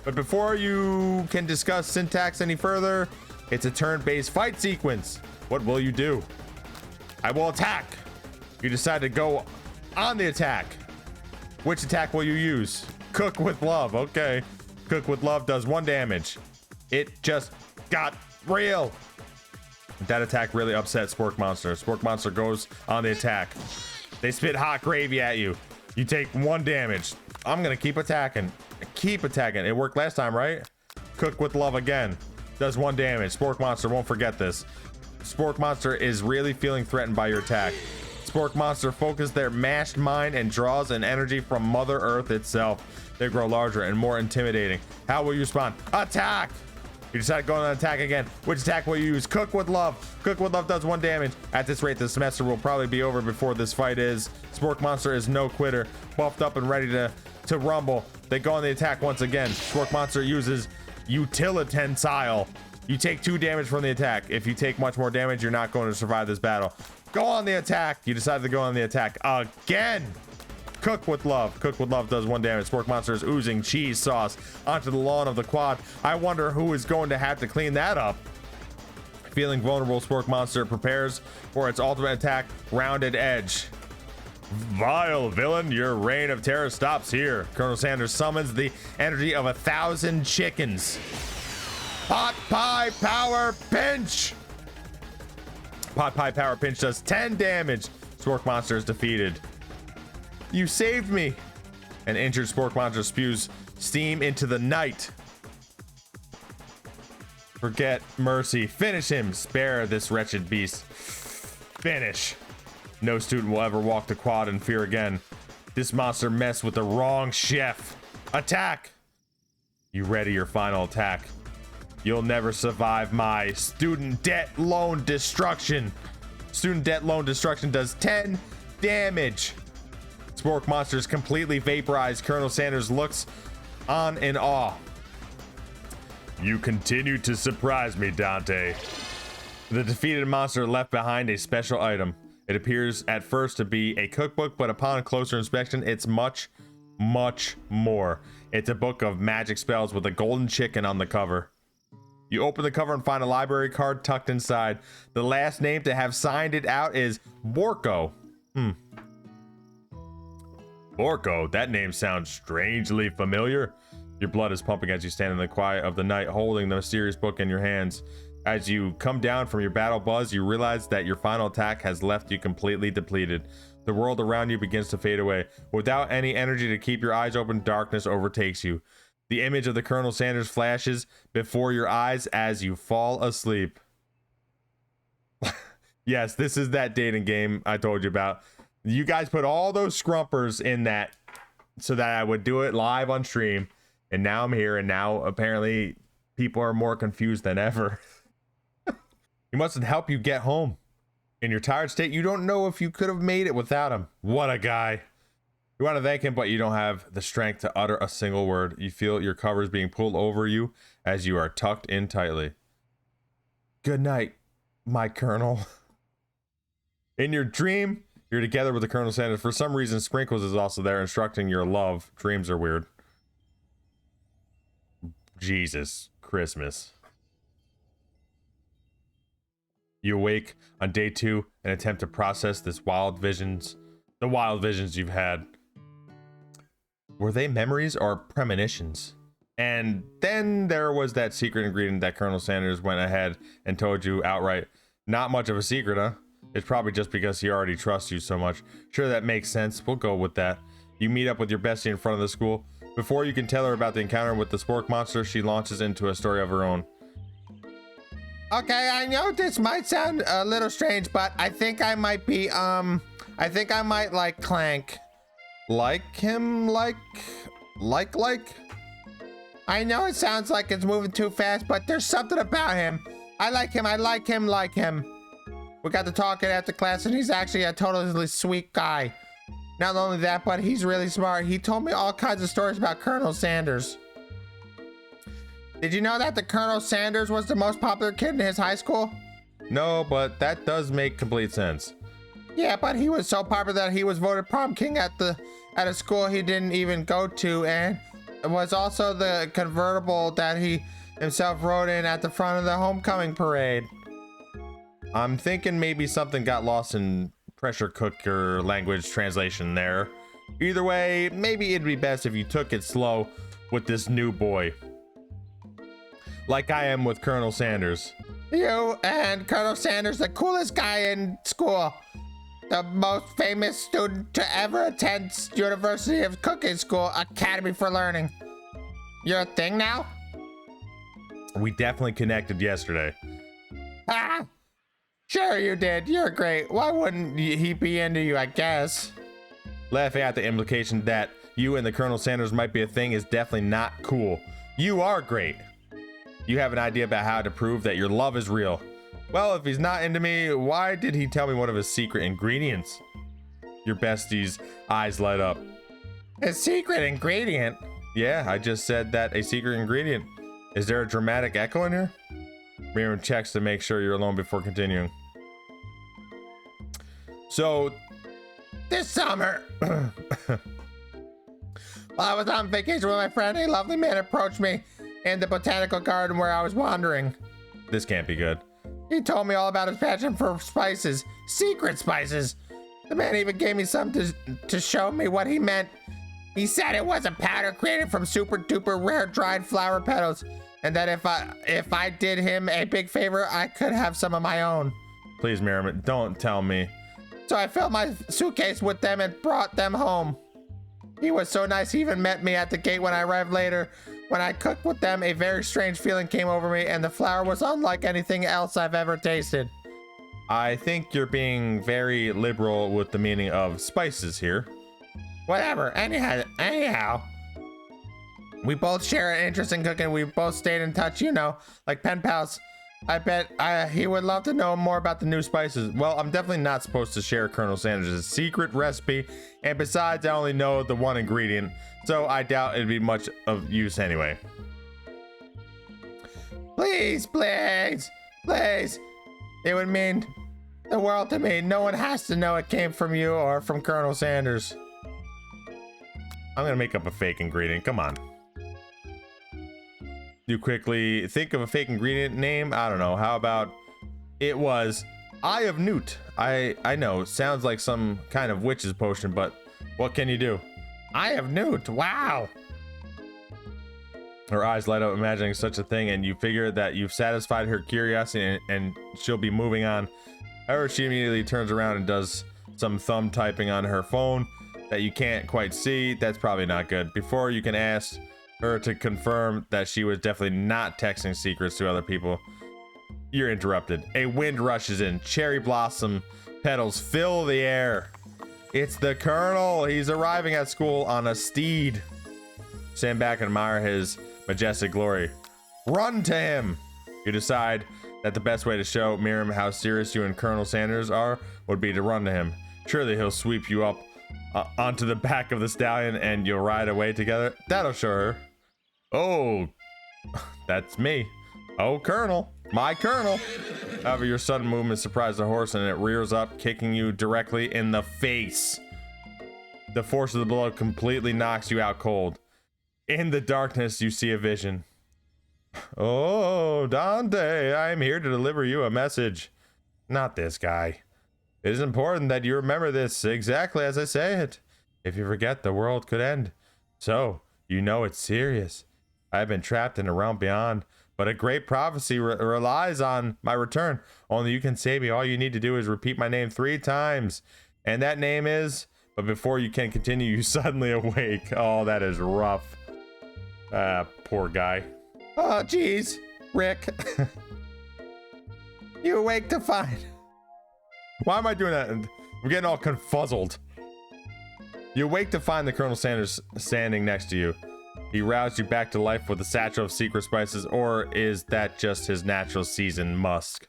But before you can discuss syntax any further, it's a turn-based fight sequence. What will you do? I will attack. You decide to go on the attack. Which attack will you use? Cook with love. Okay. Cook with love does 1 damage. It just got real. That attack really upset Spork Monster. Spork Monster goes on the attack. They spit hot gravy at you. You take 1 damage. I'm gonna keep attacking. Keep attacking. It worked last time, right? Cook with love again. Does 1 damage. Spork Monster won't forget this. Spork Monster is really feeling threatened by your attack. Spork Monster focuses their mashed mind and draws an energy from Mother Earth itself. They grow larger and more intimidating. How will you respond? Attack! You decide to go on an attack again. Which attack will you use? Cook with love. Cook with love does 1 damage. At this rate, the semester will probably be over before this fight is. Spork Monster is no quitter. Buffed up and ready to rumble. They go on the attack once again. Spork Monster uses utilitensile. You take 2 damage from the attack. If you take much more damage, you're not going to survive this battle. Go on the attack. You decide to go on the attack again. Cook with love. Cook with love does 1 damage. Spork Monster is oozing cheese sauce onto the lawn of the quad. I wonder who is going to have to clean that up. Feeling vulnerable, Spork Monster prepares for its ultimate attack, Rounded Edge. Vile villain, your reign of terror stops here. Colonel Sanders summons the energy of 1,000 chickens. Pot Pie Power Pinch. Pot Pie Power Pinch does 10 damage. Spork Monster is defeated. You saved me. An injured Spork Monster spews steam into the night. Forget mercy. Finish him. Spare this wretched beast. Finish. No student will ever walk the quad in fear again. This monster messed with the wrong chef. Attack. You ready your final attack. You'll never survive my student debt loan destruction. Student debt loan destruction does 10 damage. Spork Monster is completely vaporized. Colonel Sanders looks on in awe. You continue to surprise me, Dante. The defeated monster left behind a special item. It appears at first to be a cookbook, but upon closer inspection, it's much, much more. It's a book of magic spells with a golden chicken on the cover. You open the cover and find a library card tucked inside. The last name to have signed it out is Borko. Borko, that name sounds strangely familiar. Your blood is pumping as you stand in the quiet of the night, holding the mysterious book in your hands. As you come down from your battle buzz, you realize that your final attack has left you completely depleted. The world around you begins to fade away. Without any energy to keep your eyes open, darkness overtakes you. The image of the Colonel Sanders flashes before your eyes as you fall asleep. Yes, this is that dating game I told you about. You guys put all those scrumpers in that so that I would do it live on stream. And now I'm here, and now apparently people are more confused than ever. He must help you get home. In your tired state, you don't know if you could have made it without him. What a guy. You want to thank him, but you don't have the strength to utter a single word. You feel your covers being pulled over you as you are tucked in tightly. Good night, my Colonel. In your dream, you're together with the Colonel Sanders. For some reason, Sprinkles is also there instructing your love. Dreams are weird. Jesus Christmas. You awake on day 2 and attempt to process the wild visions you've had. Were they memories or premonitions? And then there was that secret ingredient that Colonel Sanders went ahead and told you outright. Not much of a secret, huh? It's probably just because he already trusts you so much. Sure, that makes sense. We'll go with that. You meet up with your bestie in front of the school. Before you can tell her about the encounter with the spork monster, she launches into a story of her own. Okay, I know this might sound a little strange, but I think I might be, I think I might like Clank. Like him? Like? I know it sounds like it's moving too fast, but there's something about him. I like him. We got to talking after class, and he's actually a totally sweet guy. Not only that, but he's really smart. He told me all kinds of stories about Colonel Sanders. Did you know that the Colonel Sanders was the most popular kid in his high school? No, but that does make complete sense. Yeah, but he was so popular that he was voted prom king at a school he didn't even go to, and was also the convertible that he himself rode in at the front of the homecoming parade. I'm thinking maybe something got lost in pressure cooker language translation there. Either way, maybe it'd be best if you took it slow with this new boy. Like I am with Colonel Sanders. You and Colonel Sanders, the coolest guy in school. The most famous student to ever attend University of Cooking School Academy for Learning. You're a thing now? We definitely connected yesterday. Ah! Sure you did. You're great. Why wouldn't he be into you, I guess? Laughing at the implication that you and the Colonel Sanders might be a thing is definitely not cool. You are great. You have an idea about how to prove that your love is real. Well, if he's not into me, why did he tell me one of his secret ingredients? Your bestie's eyes light up. A secret ingredient? Yeah, I just said that, a secret ingredient. Is there a dramatic echo in here? Miriam checks to make sure you're alone before continuing. So, this summer, while I was on vacation with my friend, a lovely man approached me in the botanical garden where I was wandering. This can't be good. He told me all about his passion for spices, secret spices. The man even gave me some to show me what he meant. He said it was a powder created from super duper rare dried flower petals, and that if I did him a big favor, I could have some of my own. Please, Miriam, don't tell me. So I filled my suitcase with them and brought them home. He was so nice, he even met me at the gate when I arrived later. When I cooked with them, a very strange feeling came over me, and the flour was unlike anything else I've ever tasted. I think you're being very liberal with the meaning of spices here. Whatever, anyhow. We both share an interest in cooking. We both stayed in touch, you know, like pen pals. I bet he would love to know more about the new spices. Well, I'm definitely not supposed to share Colonel Sanders' secret recipe, and besides, I only know the one ingredient, so I doubt it'd be much of use anyway. Please. It would mean the world to me. No one has to know it came from you or from Colonel Sanders. I'm gonna make up a fake ingredient, come on. You quickly think of a fake ingredient name. I don't know. How about it was Eye of Newt? I know, sounds like some kind of witch's potion, but what can you do? Eye of Newt, wow. Her eyes light up imagining such a thing, and you figure that you've satisfied her curiosity and she'll be moving on. However, she immediately turns around and does some thumb typing on her phone that you can't quite see. That's probably not good. Before you can ask her to confirm that she was definitely not texting secrets to other people, you're interrupted. A wind rushes in. Cherry blossom petals fill the air. It's the Colonel. He's arriving at school on a steed. Stand back and admire his majestic glory. Run to him. You decide that the best way to show Miriam how serious you and Colonel Sanders are would be to run to him. Surely he'll sweep you up onto the back of the stallion and you'll ride away together. That'll show her. Oh, that's me. Oh, Colonel, my Colonel. However, your sudden movement surprised the horse and it rears up, kicking you directly in the face. The force of the blow completely knocks you out cold. In the darkness, you see a vision. Oh, Dante, I am here to deliver you a message. Not this guy. It is important that you remember this exactly as I say it. If you forget, the world could end. So, you know it's serious. I have been trapped in a realm beyond, but a great prophecy relies on my return. Only you can save me. All you need to do is repeat my name 3 times. And that name is... But before you can continue, you suddenly awake. Oh, that is rough. Poor guy. Oh, geez, Rick. You awake to find... Why am I doing that? I'm getting all confuzzled. You awake to find the Colonel Sanders standing next to you. He roused you back to life with a satchel of secret spices, or is that just his natural seasoned musk?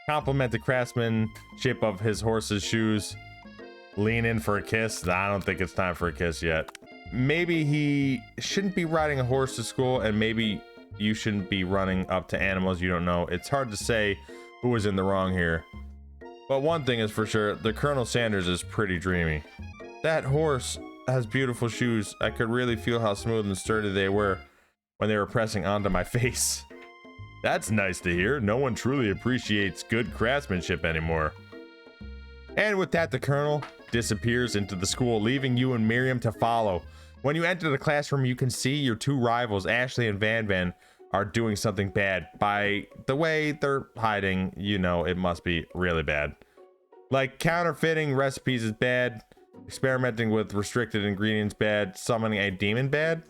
Compliment the craftsmanship of his horse's shoes. Lean in for a kiss? Nah, I don't think it's time for a kiss yet. Maybe he shouldn't be riding a horse to school, and maybe you shouldn't be running up to animals you don't know. It's hard to say who was in the wrong here. But one thing is for sure, the Colonel Sanders is pretty dreamy. That horse has beautiful shoes. I could really feel how smooth and sturdy they were when they were pressing onto my face. That's nice to hear. No one truly appreciates good craftsmanship anymore. And with that, the Colonel disappears into the school, leaving you and Miriam to follow. When you enter the classroom, you can see your 2 rivals, Ashley and Van Van, are doing something bad. By the way they're hiding, you know it must be really bad. Like counterfeiting recipes is bad. Experimenting with restricted ingredients bad. Summoning a demon bad.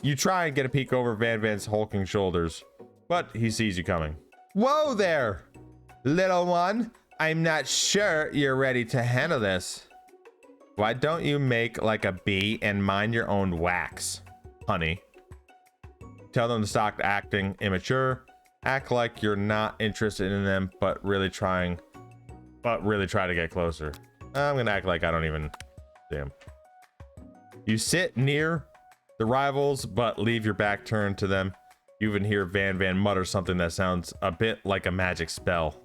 You try and get a peek over Van Van's hulking shoulders, but he sees you coming. Whoa there, little one. I'm not sure you're ready to handle this. Why don't you make like a bee and mind your own wax, honey? Tell them to stop acting immature. Act like you're not interested in them, but really try to get closer. I'm gonna act like I don't even see him. You sit near the rivals, but leave your back turned to them. You even hear Van Van mutter something that sounds a bit like a magic spell.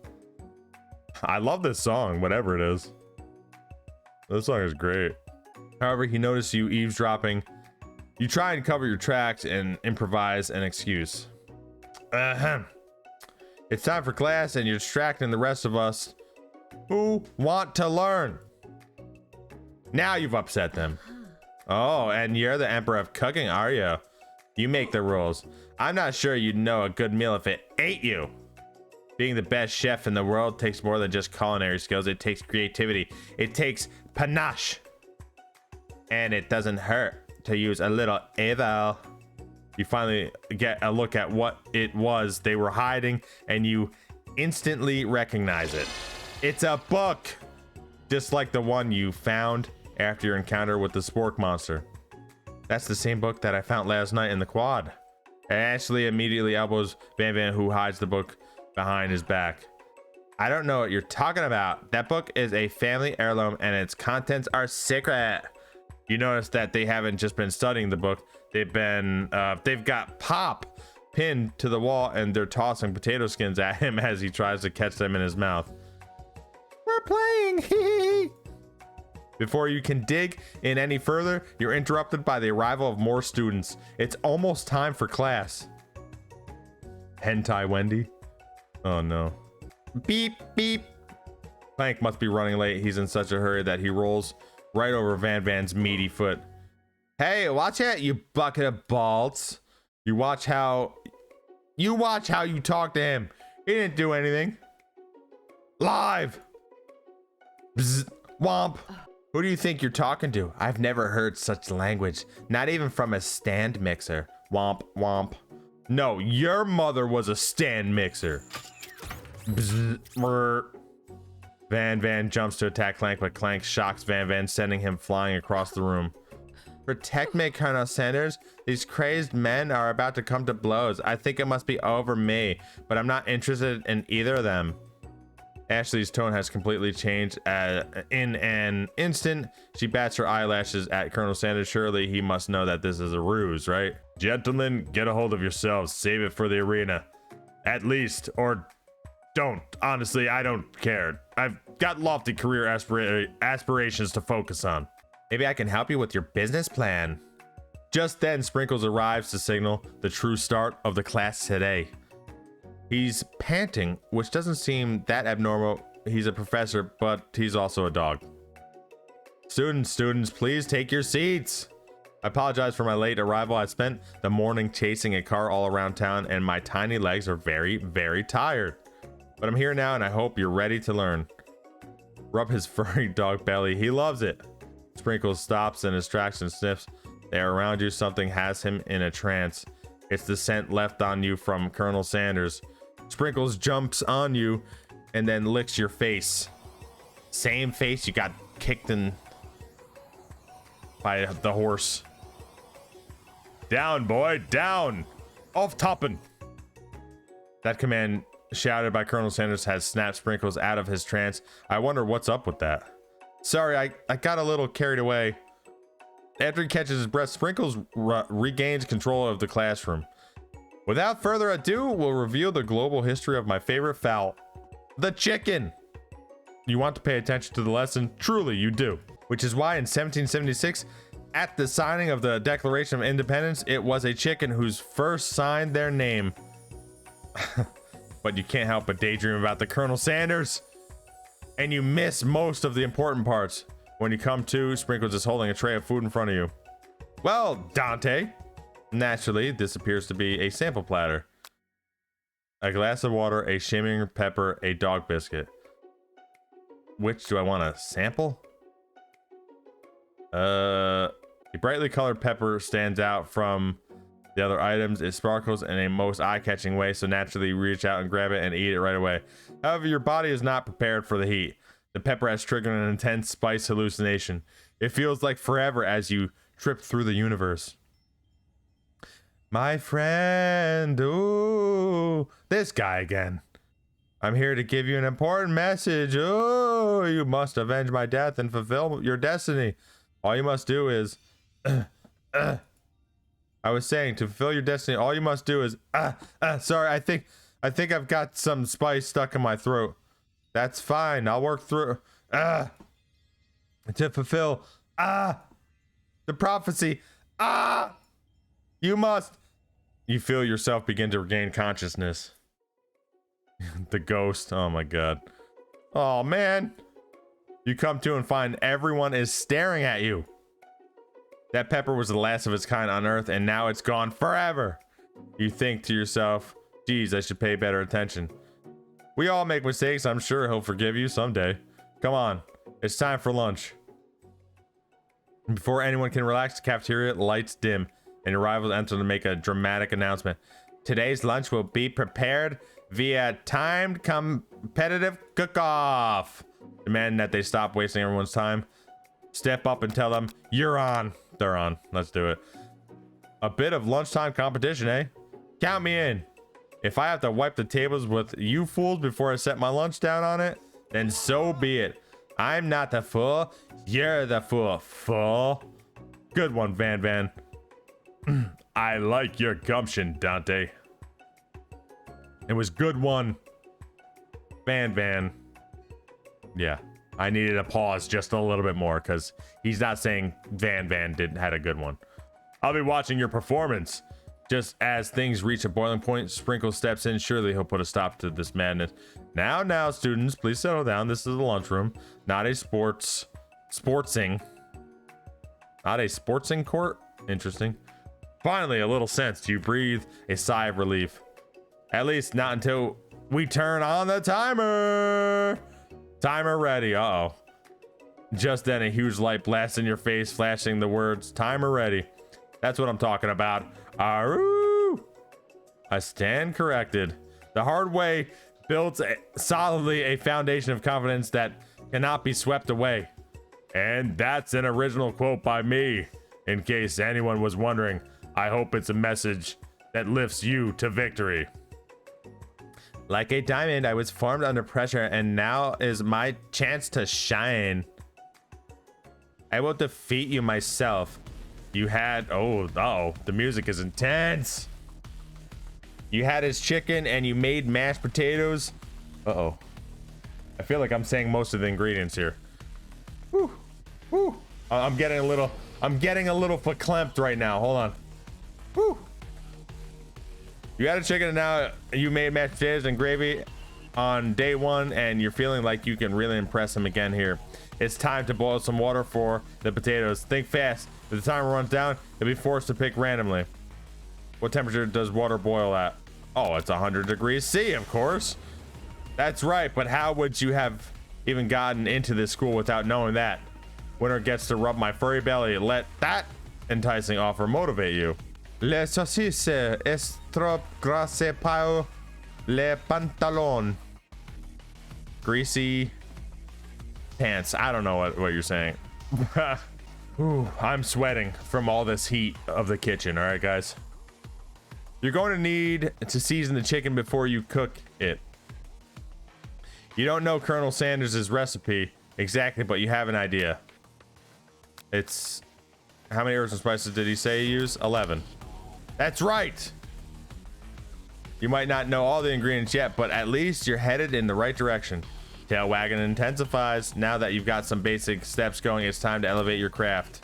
I love this song, whatever it is. This song is great. However, he noticed you eavesdropping. You try and cover your tracks and improvise an excuse. It's time for class and you're distracting the rest of us who want to learn. Now you've upset them. Oh, and you're the emperor of cooking, are you? You make the rules. I'm not sure you'd know a good meal if it ate you. Being the best chef in the world takes more than just culinary skills. It takes creativity. It takes panache. And it doesn't hurt to use a little evil. You finally get a look at what it was they were hiding, and you instantly recognize it. It's a book, just like the one you found after your encounter with the spork monster. That's the same book that I found last night in the quad. Ashley immediately elbows Van Van, who hides the book behind his back. I don't know what you're talking about. That book is a family heirloom and its contents are secret. You notice that they haven't just been studying the book. They've got Pop pinned to the wall and they're tossing potato skins at him as he tries to catch them in his mouth. We're playing. Before you can dig in any further, you're interrupted by the arrival of more students. It's almost time for class. Hentai Wendy. Oh no. Beep, beep. Clank must be running late. He's in such a hurry that he rolls right over Van Van's meaty foot. Hey, watch it, you bucket of balls. You watch how you talk to him. He didn't do anything. Live. Bzz, womp. Who do you think you're talking to? I've never heard such language. Not even from a stand mixer. Womp, womp. No, your mother was a stand mixer. Bzz, Van Van jumps to attack Clank, but Clank shocks Van Van, sending him flying across the room. Protect me, Colonel Sanders. These crazed men are about to come to blows. I think it must be over me, but I'm not interested in either of them. Ashley's tone has completely changed. In an instant, she bats her eyelashes at Colonel Sanders. Surely he must know that this is a ruse, right? Gentlemen, get a hold of yourselves. Save it for the arena. At least, or don't. Honestly, I don't care. I've got lofty career aspirations to focus on. Maybe I can help you with your business plan. Just then, Sprinkles arrives to signal the true start of the class today. He's panting, which doesn't seem that abnormal. He's a professor, but he's also a dog. Students, please take your seats. I apologize for my late arrival. I spent the morning chasing a car all around town and my tiny legs are very, very tired. But I'm here now and I hope you're ready to learn. Rub his furry dog belly. He loves it. Sprinkles stops in his tracks and sniffs. They are around you. Something has him in a trance. It's the scent left on you from Colonel Sanders. Sprinkles jumps on you and then licks your face. Same face you got kicked in by the horse. Down, boy, down. Off toppin'. That command shouted by Colonel Sanders has snapped Sprinkles out of his trance. I wonder what's up with that. Sorry, I got a little carried away. After he catches his breath, Sprinkles regains control of the classroom. Without further ado, we'll reveal the global history of my favorite fowl, the chicken. You want to pay attention to the lesson? Truly, you do. Which is why in 1776, at the signing of the Declaration of Independence, it was a chicken who's first signed their name. But you can't help but daydream about the Colonel Sanders. And you miss most of the important parts. When you come to, Sprinkles is holding a tray of food in front of you. Well, Dante. Naturally, this appears to be a sample platter. A glass of water, a shimmering pepper, a dog biscuit. Which do I want to sample? A brightly colored pepper stands out from the other items. It sparkles in a most eye-catching way, so naturally you reach out and grab it and eat it right away. However, your body is not prepared for the heat. The pepper has triggered an intense spice hallucination. It feels like forever as you trip through the universe. My friend, ooh, this guy again. I'm here to give you an important message. Oh, you must avenge my death and fulfill your destiny. All you must do is, I was saying, to fulfill your destiny, all you must do is, sorry, I think I've got some spice stuck in my throat. That's fine. I'll work through, to fulfill, the prophecy, you must. You feel yourself begin to regain consciousness. The ghost. Oh my god. Oh man. You come to and find everyone is staring at you. That pepper was the last of its kind on Earth, and now it's gone forever. You think to yourself, geez, I should pay better attention. We all make mistakes. I'm sure he'll forgive you someday. Come on. It's time for lunch. Before anyone can relax, the cafeteria lights dim, and your rivals enter to make a dramatic announcement. Today's lunch will be prepared via timed competitive cook-off. Demanding that they stop wasting everyone's time. Step up and tell them, you're on. They're on. Let's do it. A bit of lunchtime competition, eh? Count me in. If I have to wipe the tables with you fools before I set my lunch down on it, then so be it. I'm not the fool. You're the fool. Fool. Good one, Van Van. I like your gumption, Dante. It was good one. Van Van. Yeah, I needed to pause just a little bit more because he's not saying Van Van had a good one. I'll be watching your performance. Just as things reach a boiling point, Sprinkles steps in. Surely he'll put a stop to this madness. Now, students, please settle down. This is the lunchroom, not a sportsing. Not a sportsing court? Interesting. Finally, a little sense. You breathe a sigh of relief. At least not until we turn on the timer. Timer ready. Uh-oh. Just then, a huge light blasts in your face, flashing the words, timer ready. That's what I'm talking about. Aroo! I stand corrected. The hard way builds solidly a foundation of confidence that cannot be swept away. And that's an original quote by me. In case anyone was wondering, I hope it's a message that lifts you to victory. Like a diamond, I was formed under pressure, and now is my chance to shine. I will defeat you myself. You had, the music is intense. You had his chicken and you made mashed potatoes. I feel like I'm saying most of the ingredients here. Whew. Whew. I'm getting a little verklempt right now. Hold on. Whew. You had a chicken and now you made mashed potatoes and gravy. on day one and you're feeling like you can really impress him again here. It's time to boil some water for the potatoes. Think fast. If the timer runs down, you'll be forced to pick randomly. What temperature does water boil at? Oh, it's 100 degrees C, of course. That's right, but how would you have even gotten into this school without knowing that? Winner gets to rub my furry belly. Let that enticing offer motivate you. Le saucisse est trop grasse pour le pantalon. Greasy pants. I don't know what you're saying. Ooh, I'm sweating from all this heat of the kitchen. All right, guys. You're going to need to season the chicken before you cook it. You don't know Colonel Sanders' recipe exactly, but you have an idea. It's... How many herbs and spices did he say he used? 11. That's right. You might not know all the ingredients yet, but at least you're headed in the right direction. Tail wagging intensifies. Now that you've got some basic steps going, it's time to elevate your craft.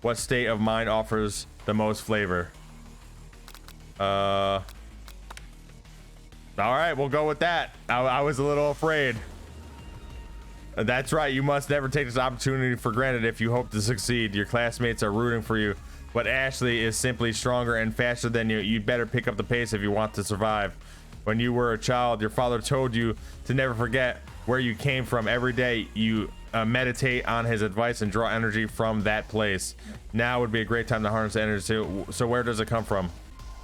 What state of mind offers the most flavor? All right, we'll go with that. I was a little afraid. That's right, you must never take this opportunity for granted if you hope to succeed. Your classmates are rooting for you, but Ashley is simply stronger and faster than you. You'd better pick up the pace if you want to survive. When you were a child, your father told you to never forget where you came from. Every day you meditate on his advice and draw energy from that place. Now would be a great time to harness the energy too. So where does it come from?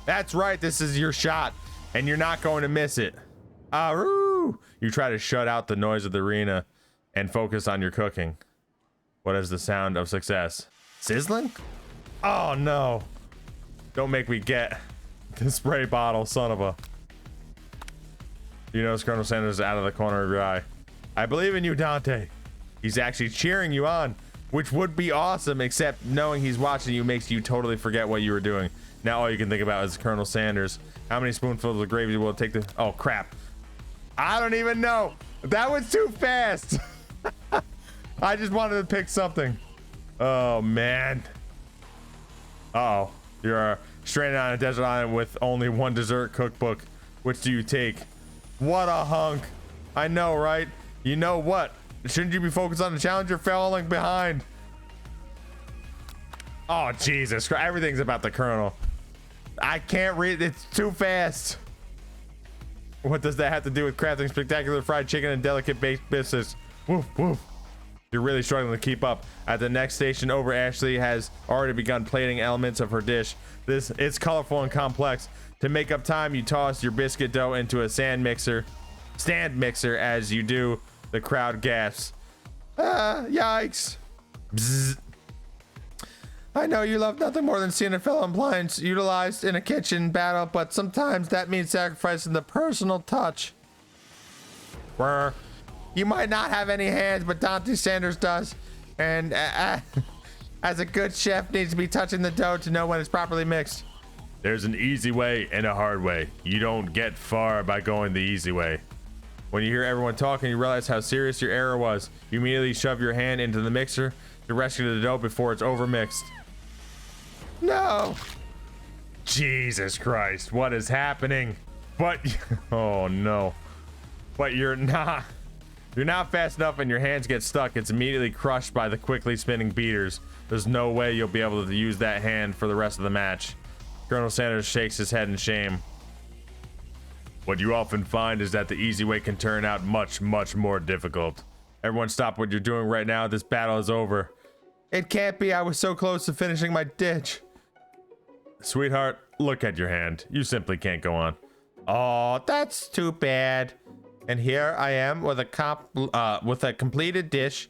That's right, this is your shot, and you're not going to miss it. Aroo! You try to shut out the noise of the arena and focus on your cooking. What is the sound of success? Sizzling? Oh no. Don't make me get the spray bottle, son of a... You notice Colonel Sanders is out of the corner of your eye. I believe in you, Dante. He's actually cheering you on, which would be awesome, except knowing he's watching you makes you totally forget what you were doing. Now all you can think about is Colonel Sanders. How many spoonfuls of gravy will it take to... Oh, crap. I don't even know. That was too fast. I just wanted to pick something. Oh, man. Uh-oh. You're stranded on a desert island with only one dessert cookbook. Which do you take? What a hunk. I know, right? You know what? Shouldn't you be focused on the challenge? You're falling behind. Oh, Jesus Christ. Everything's about the Colonel. I can't read. It's too fast. What does that have to do with crafting spectacular fried chicken and delicate baked biscuits? Woof, woof. You're really struggling to keep up. At the next station over, Ashley has already begun plating elements of her dish. It's colorful and complex. To make up time, you toss your biscuit dough into a stand mixer as you do. The crowd gasps. Yikes. Bzz. I know you love nothing more than seeing a fellow appliance utilized in a kitchen battle, but sometimes that means sacrificing the personal touch. Brr. You might not have any hands, but Dante Sanders does. And as a good chef needs to be touching the dough to know when it's properly mixed. There's an easy way and a hard way. You don't get far by going the easy way. When you hear everyone talking, you realize how serious your error was. You immediately shove your hand into the mixer to rescue the dough before it's overmixed. No! Jesus Christ, what is happening? But, oh no. But you're not fast enough and your hands get stuck. It's immediately crushed by the quickly spinning beaters. There's no way you'll be able to use that hand for the rest of the match. Colonel Sanders shakes his head in shame. What you often find is that the easy way can turn out much, much more difficult. Everyone stop what you're doing right now. This battle is over. It can't be. I was so close to finishing my dish. Sweetheart, look at your hand. You simply can't go on. Oh, that's too bad. And here I am with a completed dish,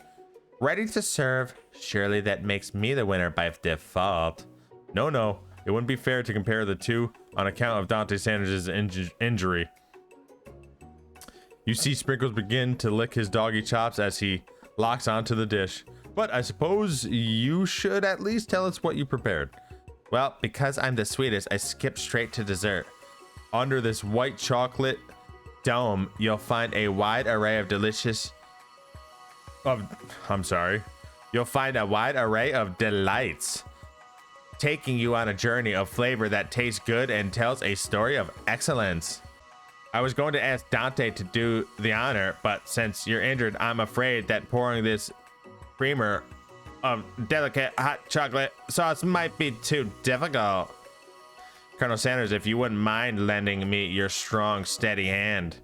ready to serve. Surely that makes me the winner by default. No. It wouldn't be fair to compare the two on account of Dante Sanders' injury. You see Sprinkles begin to lick his doggy chops as he locks onto the dish. But I suppose you should at least tell us what you prepared. Well, because I'm the sweetest, I skipped straight to dessert. Under this white chocolate dome, you'll find a wide array of delights, taking you on a journey of flavor that tastes good and tells a story of excellence. I was going to ask Dante to do the honor, but since you're injured, I'm afraid that pouring this creamer of delicate hot chocolate sauce might be too difficult. Colonel Sanders, if you wouldn't mind lending me your strong, steady hand.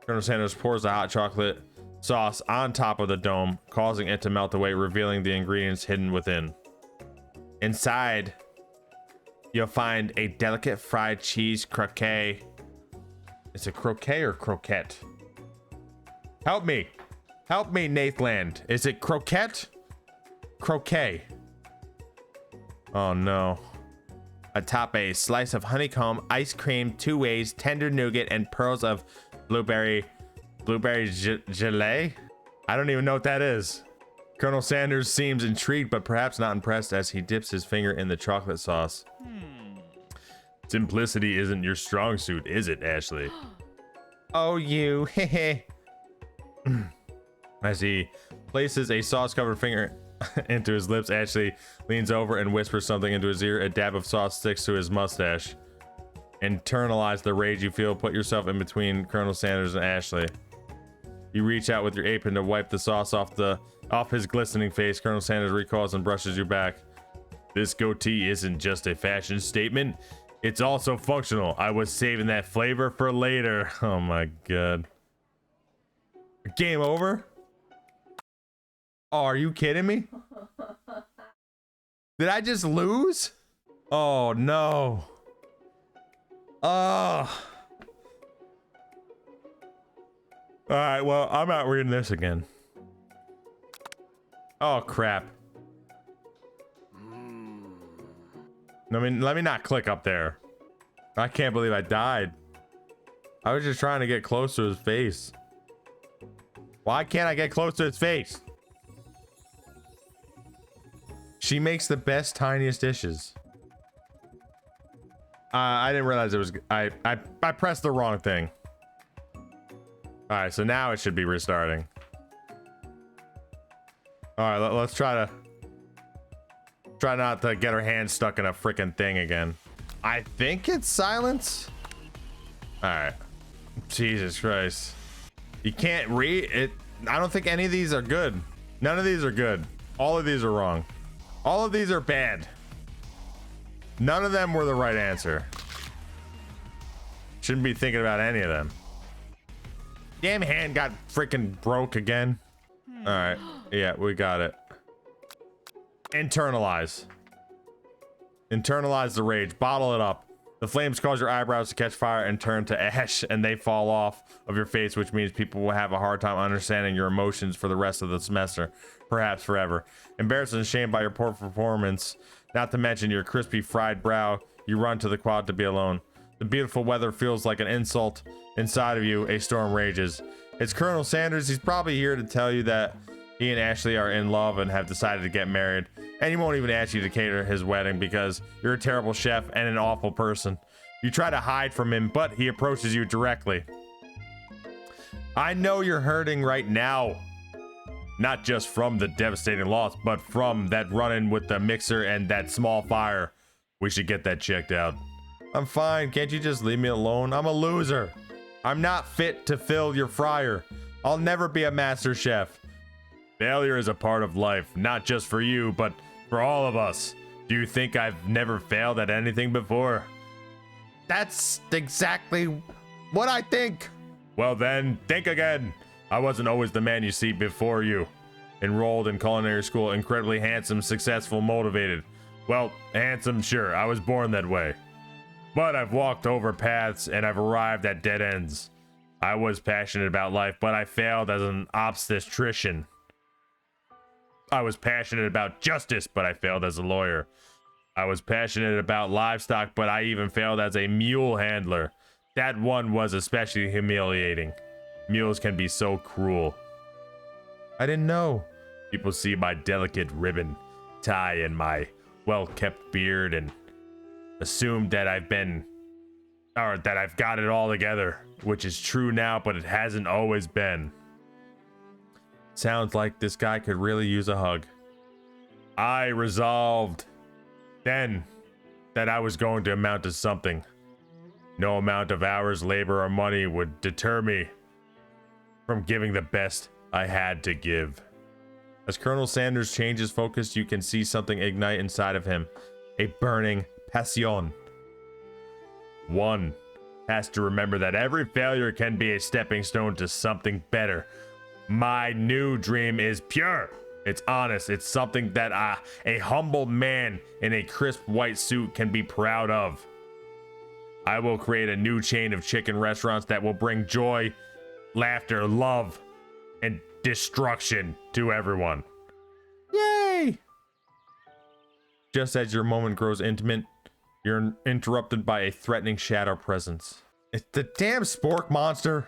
Colonel Sanders pours the hot chocolate sauce on top of the dome, causing it to melt away, revealing the ingredients hidden within. Inside, you'll find a delicate fried cheese croquet. Is it croquet or croquette? Help me, Nathland. Is it croquette? Croquet. Oh no. Atop a slice of honeycomb, ice cream, 2 ways, tender nougat, and pearls of blueberry gelée. I don't even know what that is. Colonel Sanders seems intrigued, but perhaps not impressed as he dips his finger in the chocolate sauce. Simplicity isn't your strong suit, is it, Ashley? Oh, you. Hehe. As he places a sauce-covered finger into his lips, Ashley leans over and whispers something into his ear. A dab of sauce sticks to his mustache. Internalize the rage you feel. Put yourself in between Colonel Sanders and Ashley. You reach out with your apron to wipe the sauce off his glistening face. Colonel Sanders recalls and brushes you back. This goatee isn't just a fashion statement. It's also functional. I was saving that flavor for later. Oh my god. Game over? Oh, are you kidding me? Did I just lose? Oh no. Oh. Alright, well, I'm not reading this again. Oh crap. Let me not click up there. I can't believe I died. I was just trying to get close to his face. Why can't I get close to his face? She makes the best, tiniest dishes. I didn't realize it was... I pressed the wrong thing. Alright, so now it should be restarting. Alright, let's try not to get her hand stuck in a freaking thing again. I think it's silence. Alright. Jesus Christ. You can't read it. I don't think any of these are good. None of these are good. All of these are wrong. All of these are bad. None of them were the right answer. Shouldn't be thinking about any of them. Damn hand got freaking broke again. Alright. Yeah, we got it. Internalize. Internalize the rage. Bottle it up. The flames cause your eyebrows to catch fire and turn to ash, and they fall off of your face, which means people will have a hard time understanding your emotions for the rest of the semester, perhaps forever. Embarrassed and shamed by your poor performance, not to mention your crispy fried brow, you run to the quad to be alone. The beautiful weather feels like an insult. Inside of you, a storm rages. It's Colonel Sanders. He's probably here to tell you that he and Ashley are in love and have decided to get married. And he won't even ask you to cater his wedding because you're a terrible chef and an awful person. You try to hide from him, but he approaches you directly. I know you're hurting right now. Not just from the devastating loss, but from that run-in with the mixer and that small fire. We should get that checked out. I'm fine. Can't you just leave me alone? I'm a loser. I'm not fit to fill your fryer. I'll never be a master chef. Failure is a part of life, not just for you, but for all of us. Do you think I've never failed at anything before? That's exactly what I think. Well then, think again. I wasn't always the man you see before you. Enrolled in culinary school, incredibly handsome, successful, motivated. Well, handsome, sure, I was born that way. But I've walked over paths and I've arrived at dead ends. I was passionate about life, but I failed as an obstetrician. I was passionate about justice, but I failed as a lawyer. I was passionate about livestock, but I even failed as a mule handler. That one was especially humiliating. Mules can be so cruel. I didn't know. People see my delicate ribbon tie and my well-kept beard and assume that I've got it all together, which is true now, but it hasn't always been. Sounds like this guy could really use a hug. I resolved then that I was going to amount to something. No amount of hours, labor, or money would deter me from giving the best I had to give. As Colonel Sanders changes focus, you can see something ignite inside of him. A burning passion. One has to remember that every failure can be a stepping stone to something better. My new dream is pure. It's honest. It's something that a humble man in a crisp white suit can be proud of. I will create a new chain of chicken restaurants that will bring joy, laughter, love, and destruction to everyone. Yay! Just as your moment grows intimate, you're interrupted by a threatening shadow presence. It's the damn spork monster.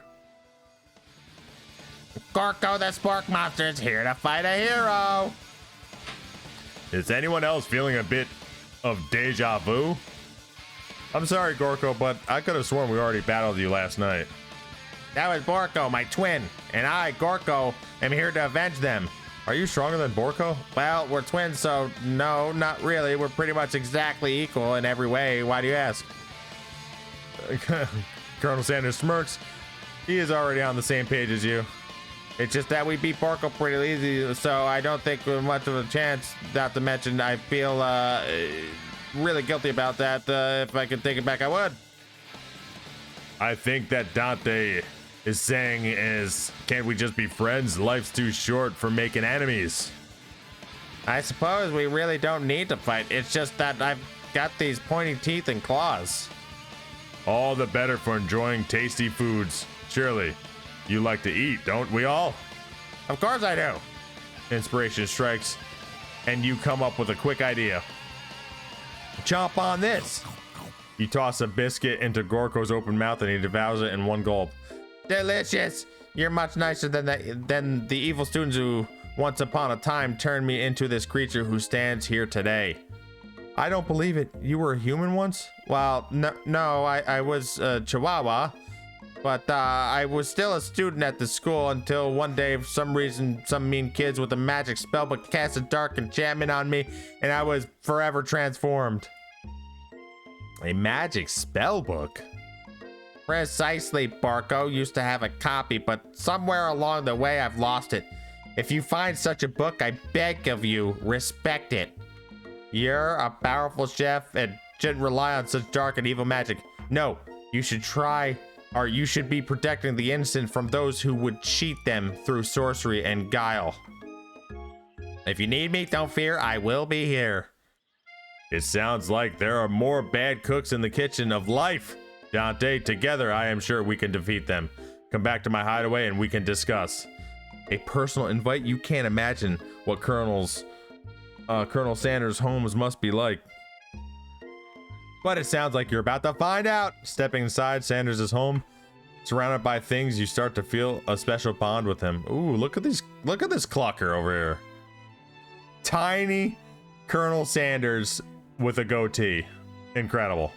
Gorko the spork monster is here to fight a hero. Is anyone else feeling a bit of deja vu? I'm sorry, Gorko, but I could have sworn we already battled you last night. That was Borko, my twin, and I, Gorko, am here to avenge them. Are you stronger than Borko? Well, we're twins, so no, not really. We're pretty much exactly equal in every way. Why do you ask? Colonel Sanders smirks. He is already on the same page as you. It's just that we beat Borko pretty easy, so I don't think we're much of a chance. Not to mention, I feel really guilty about that. If I could take it back, I would. I think that Dante is saying is, can't we just be friends? Life's too short for making enemies. I suppose we really don't need to fight. It's just that I've got these pointy teeth and claws. All the better for enjoying tasty foods. Surely, you like to eat, don't we all? Of course I do. Inspiration strikes, and you come up with a quick idea. Chomp on this. You toss a biscuit into Gorko's open mouth and he devours it in one gulp. Delicious. You're much nicer than the evil students who once upon a time turned me into this creature who stands here today. I don't believe it. You were a human once? Well, no, I was a Chihuahua, but I was still a student at the school until one day, for some reason, some mean kids with a magic spellbook cast a dark enchantment on me, and I was forever transformed. A magic spellbook? Precisely, Barco. Used to have a copy, but somewhere along the way I've lost it. If you find such a book, I beg of you, respect it. You're a powerful chef and shouldn't rely on such dark and evil magic. No, you should be protecting the innocent from those who would cheat them through sorcery and guile. If you need me, don't fear, I will be here. It sounds like there are more bad cooks in the kitchen of life. Dante, together I am sure we can defeat them. Come back to my hideaway and we can discuss. A personal invite? You can't imagine what Colonel Sanders' homes must be like. But it sounds like you're about to find out. Stepping inside Sanders' home, surrounded by things, you start to feel a special bond with him. Ooh, look at this clucker over here. Tiny Colonel Sanders with a goatee. Incredible.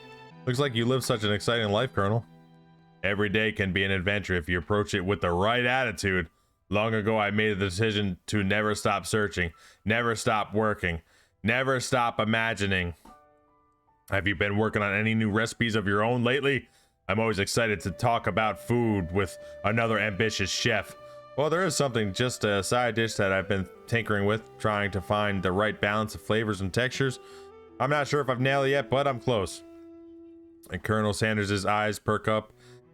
Looks like you live such an exciting life, Colonel. Every day can be an adventure if you approach it with the right attitude. Long ago, I made the decision to never stop searching, never stop working, never stop imagining. Have you been working on any new recipes of your own lately? I'm always excited to talk about food with another ambitious chef. Well, there is something, just a side dish that I've been tinkering with, trying to find the right balance of flavors and textures. I'm not sure if I've nailed it yet, but I'm close. And Colonel Sanders' eyes perk up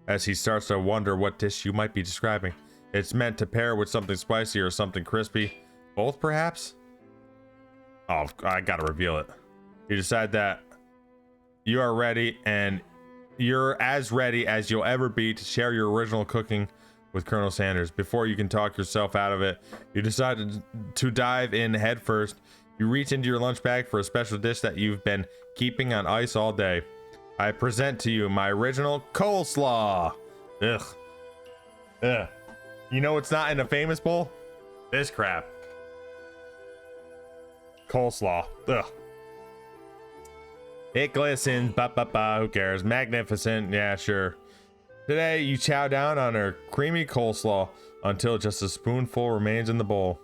as he starts to wonder what dish you might be describing. It's meant to pair with something spicy or something crispy. Both, perhaps? Oh, I gotta reveal it. You decide that you are ready, and you're as ready as you'll ever be to share your original cooking with Colonel Sanders. Before you can talk yourself out of it, you decide to dive in head first. You reach into your lunch bag for a special dish that you've been keeping on ice all day. I present to you my original coleslaw. Ugh. Ugh. You know what's not in a famous bowl? This crap. Coleslaw. Ugh. It glistens. Who cares? Magnificent. Yeah, sure. Today, you chow down on our creamy coleslaw until just a spoonful remains in the bowl.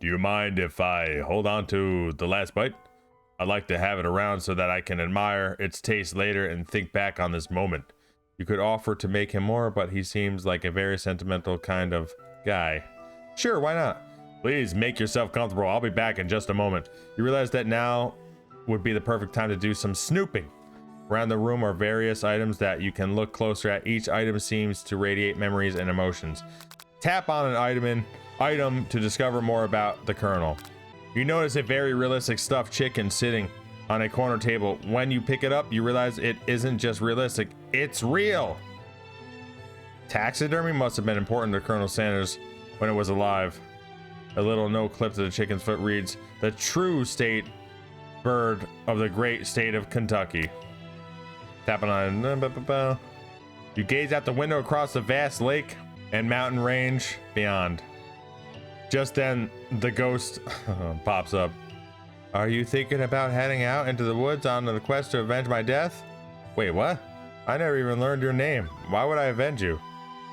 Do you mind if I hold on to the last bite? I'd like to have it around so that I can admire its taste later and think back on this moment. You could offer to make him more, but he seems like a very sentimental kind of guy. Sure, why not? Please make yourself comfortable. I'll be back in just a moment. You realize that now would be the perfect time to do some snooping. Around the room are various items that you can look closer at. Each item seems to radiate memories and emotions. Tap on an item to discover more about the Colonel. You notice a very realistic stuffed chicken sitting on a corner table. When you pick it up, you realize it isn't just realistic, it's real. Taxidermy must have been important to Colonel Sanders when it was alive. A little note clipped to the chicken's foot reads, "The true state bird of the great state of Kentucky." Tapping on it. You gaze out the window across the vast lake and mountain range beyond. Just then, the ghost pops up. Are you thinking about heading out into the woods on the quest to avenge my death? Wait, what? I never even learned your name. Why would I avenge you?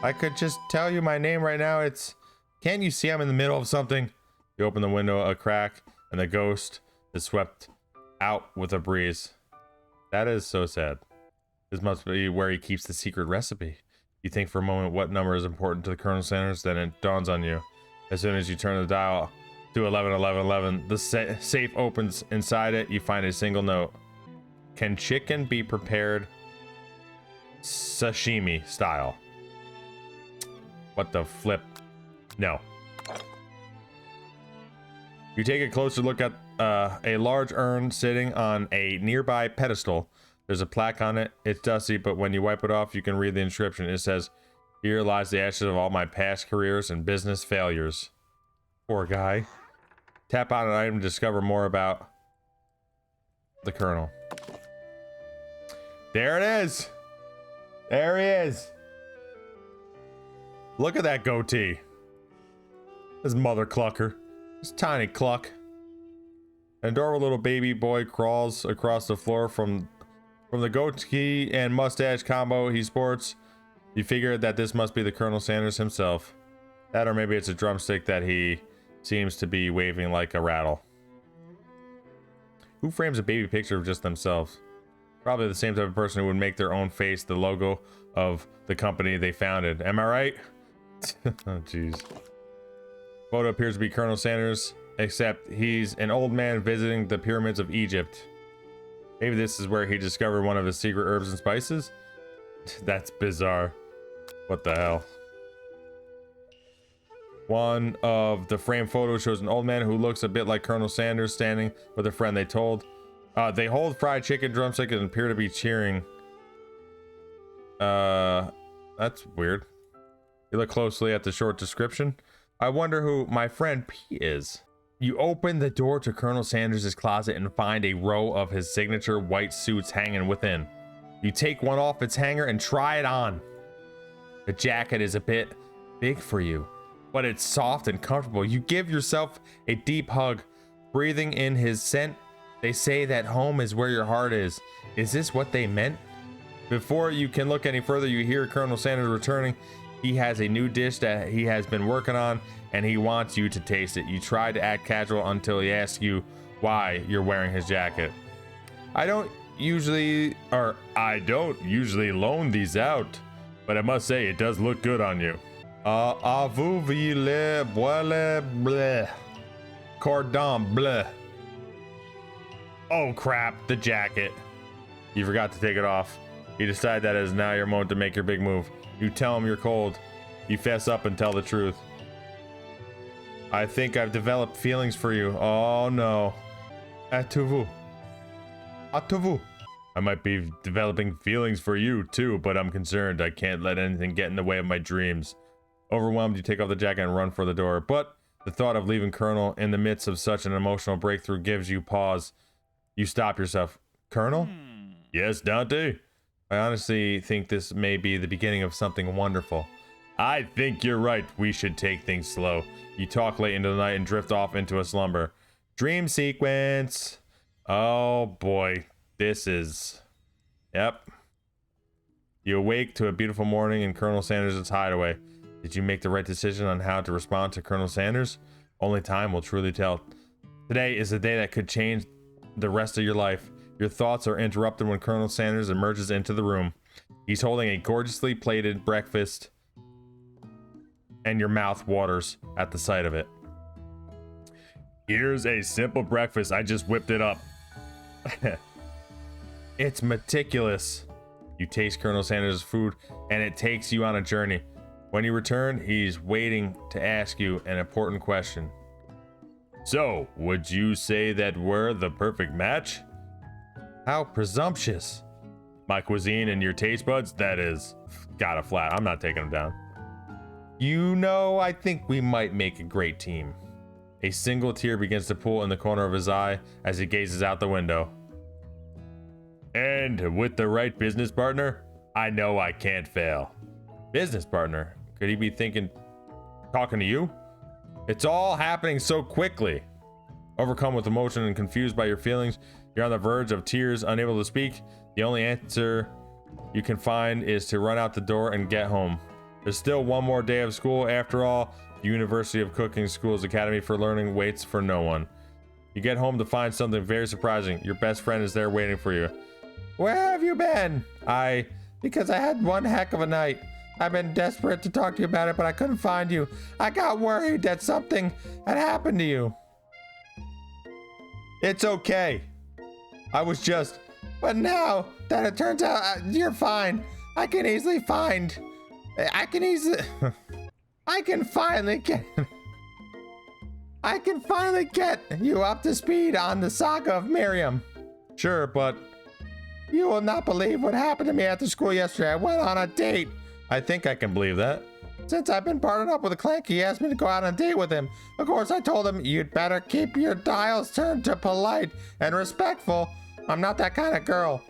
I could just tell you my name right now. Can't you see I'm in the middle of something? You open the window a crack, and the ghost is swept out with a breeze. That is so sad. This must be where he keeps the secret recipe. You think for a moment what number is important to the Colonel Sanders, then it dawns on you. As soon as you turn the dial to 111111, the safe opens. Inside it, you find a single note. Can chicken be prepared sashimi style? What the flip? No. You take a closer look at a large urn sitting on a nearby pedestal. There's a plaque on it. It's dusty, but when you wipe it off, you can read the inscription. It says, "Here lies the ashes of all my past careers and business failures." Poor guy. Tap on an item to discover more about the Colonel. There it is. There he is. Look at that goatee. His mother clucker. This tiny cluck. An adorable little baby boy crawls across the floor from the goatee and mustache combo he sports. You figure that this must be the Colonel Sanders himself. That, or maybe it's a drumstick that he seems to be waving like a rattle. Who frames a baby picture of just themselves? Probably the same type of person who would make their own face the logo of the company they founded. Am I right? Oh, jeez. Photo appears to be Colonel Sanders, except he's an old man visiting the pyramids of Egypt. Maybe this is where he discovered one of his secret herbs and spices? That's bizarre. What the hell? One of the framed photos shows an old man who looks a bit like Colonel Sanders standing with a friend. They hold fried chicken drumstick and appear to be cheering. That's weird. You look closely at the short description. I wonder who my friend P is. You open the door to Colonel Sanders' closet and find a row of his signature white suits hanging within. You take one off its hanger and try it on. The jacket is a bit big for you, but it's soft and comfortable. You give yourself a deep hug, breathing in his scent. They say that home is where your heart is. Is this what they meant? Before you can look any further, you hear Colonel Sanders returning. He has a new dish that he has been working on, and he wants you to taste it. You try to act casual until he asks you why you're wearing his jacket. I don't usually loan these out, but I must say it does look good on you. Vous voulez bleu. Cordon bleu. Oh crap, the jacket. You forgot to take it off. You decide that it is now your moment to make your big move. You tell him you're cold. You fess up and tell the truth. I think I've developed feelings for you. Oh no. Êtes-vous? Êtes-vous? I might be developing feelings for you too, but I'm concerned. I can't let anything get in the way of my dreams. Overwhelmed, you take off the jacket and run for the door. But the thought of leaving Colonel in the midst of such an emotional breakthrough gives you pause. You stop yourself. Colonel? Yes, Dante? I honestly think this may be the beginning of something wonderful. I think you're right. We should take things slow. You talk late into the night and drift off into a slumber. Dream sequence. Oh boy. This is... Yep. You awake to a beautiful morning in Colonel Sanders' hideaway. Did you make the right decision on how to respond to Colonel Sanders? Only time will truly tell. Today is the day that could change the rest of your life. Your thoughts are interrupted when Colonel Sanders emerges into the room. He's holding a gorgeously plated breakfast, and your mouth waters at the sight of it. Here's a simple breakfast. I just whipped it up. It's meticulous. You taste Colonel Sanders' food, and it takes you on a journey. When you return, he's waiting to ask you an important question. So, would you say that we're the perfect match? How presumptuous. My cuisine and your taste buds, that is, got a flat. I'm not taking them down. You know, I think we might make a great team. A single tear begins to pool in the corner of his eye as he gazes out the window. And with the right business partner, I know I can't fail. Business partner? Could he be talking to you? It's all happening so quickly. Overcome with emotion and confused by your feelings, you're on the verge of tears, unable to speak. The only answer you can find is to run out the door and get home. There's still one more day of school. After all, the University of Cooking School's Academy for Learning waits for no one. You get home to find something very surprising. Your best friend is there waiting for you. Where have you been? Because I had one heck of a night. I've been desperate to talk to you about it, but I couldn't find you. I got worried that something had happened to you. It's okay. But now that it turns out you're fine, I can finally get you up to speed on the saga of Miriam. Sure, but you will not believe what happened to me after school yesterday. I went on a date. I think I can believe that. Since I've been partnered up with a clank, he asked me to go out on a date with him. Of course, I told him, you'd better keep your dials turned to polite and respectful. I'm not that kind of girl.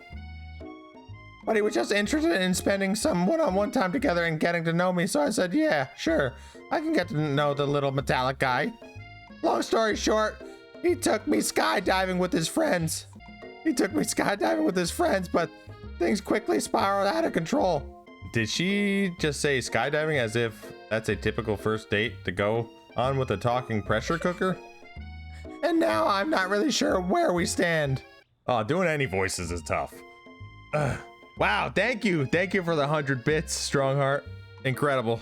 But he was just interested in spending some one-on-one time together and getting to know me, so I said, yeah, sure. I can get to know the little metallic guy. Long story short, he took me skydiving with his friends. But things quickly spiraled out of control. Did she just say skydiving as if that's a typical first date to go on with a talking pressure cooker? And now I'm not really sure where we stand. Oh, doing any voices is tough. Wow, thank you. Thank you for the 100 bits, Strongheart. Incredible.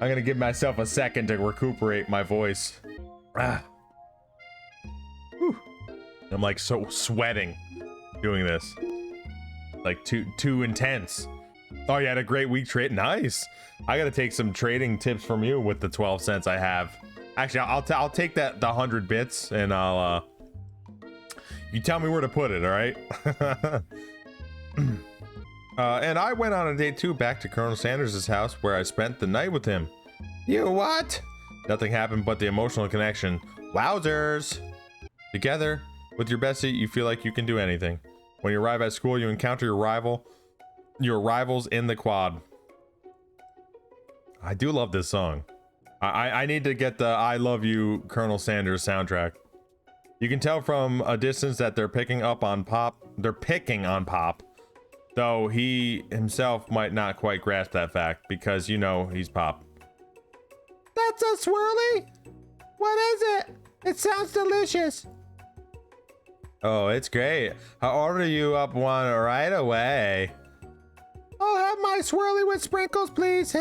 I'm gonna give myself a second to recuperate my voice. Whew. I'm like so sweating doing this. Like too intense. Oh, you had a great week trade. Nice. I gotta take some trading tips from you with the 12 cents I have. Actually, I'll take the 100 bits and I'll you tell me where to put it, all right? And I went on a date too, back to Colonel Sanders' house where I spent the night with him. You what? Nothing happened but the emotional connection. Wowzers! Together with your bestie, you feel like you can do anything. When you arrive at school, you encounter your rivals in the quad. I do love this song. I need to get the I Love You Colonel Sanders soundtrack. You can tell from a distance that they're picking on Pop, though he himself might not quite grasp that fact because you know he's Pop. That's a swirly? What is it? It sounds delicious. Oh, it's great. I'll order you up one right away. I'll have my swirly with sprinkles, please.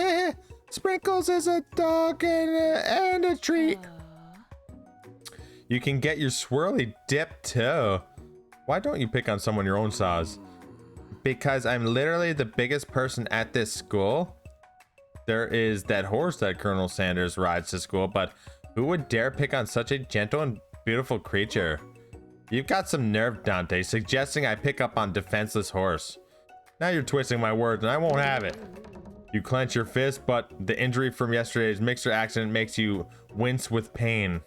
Sprinkles is a dog and a treat. You can get your swirly dip too. Why don't you pick on someone your own size? Because I'm literally the biggest person at this school. There is that horse that Colonel Sanders rides to school, but who would dare pick on such a gentle and beautiful creature? You've got some nerve, Dante, suggesting I pick up on defenseless horse. Now you're twisting my words and I won't have it. You clench your fist, but the injury from yesterday's mixer accident makes you wince with pain.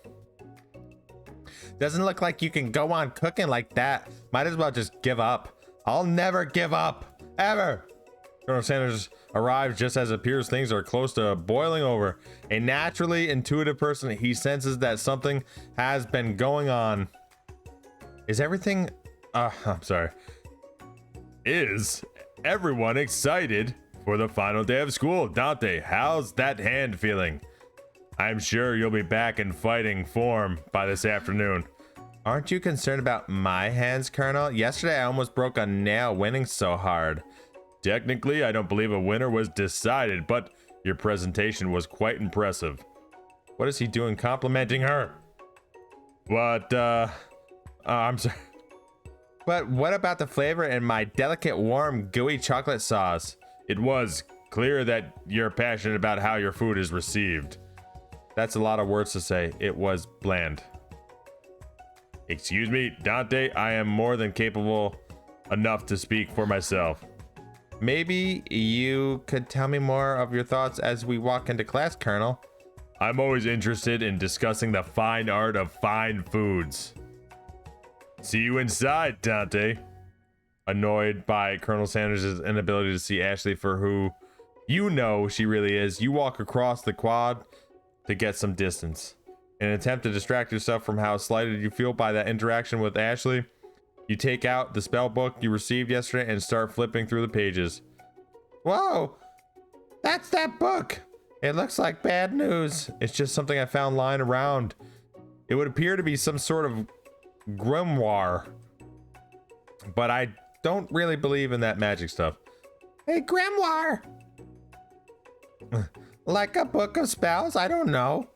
Doesn't look like you can go on cooking like that. Might as well just give up. I'll never give up, ever. Colonel Sanders arrives just as it appears things are close to boiling over. A naturally intuitive person, he senses that something has been going on. Is everything, Is everyone excited for the final day of school? Dante, how's that hand feeling? I'm sure you'll be back in fighting form by this afternoon. Aren't you concerned about my hands, Colonel? Yesterday I almost broke a nail winning so hard. Technically, I don't believe a winner was decided, but your presentation was quite impressive. What is he doing complimenting her? What, I'm sorry. But what about the flavor in my delicate, warm, gooey chocolate sauce? It was clear that you're passionate about how your food is received. That's a lot of words to say. It was bland. Excuse me, Dante, I am more than capable enough to speak for myself. Maybe you could tell me more of your thoughts as we walk into class, Colonel. I'm always interested in discussing the fine art of fine foods. See you inside, Dante. Annoyed by Colonel Sanders' inability to see Ashley for who you know she really is, you walk across the quad to get some distance. In an attempt to distract yourself from how slighted you feel by that interaction with Ashley, you take out the spell book you received yesterday and start flipping through the pages. Whoa! That's that book! It looks like bad news. It's just something I found lying around. It would appear to be some sort of grimoire, but I don't really believe in that magic stuff. A grimoire? Like a book of spells? I don't know.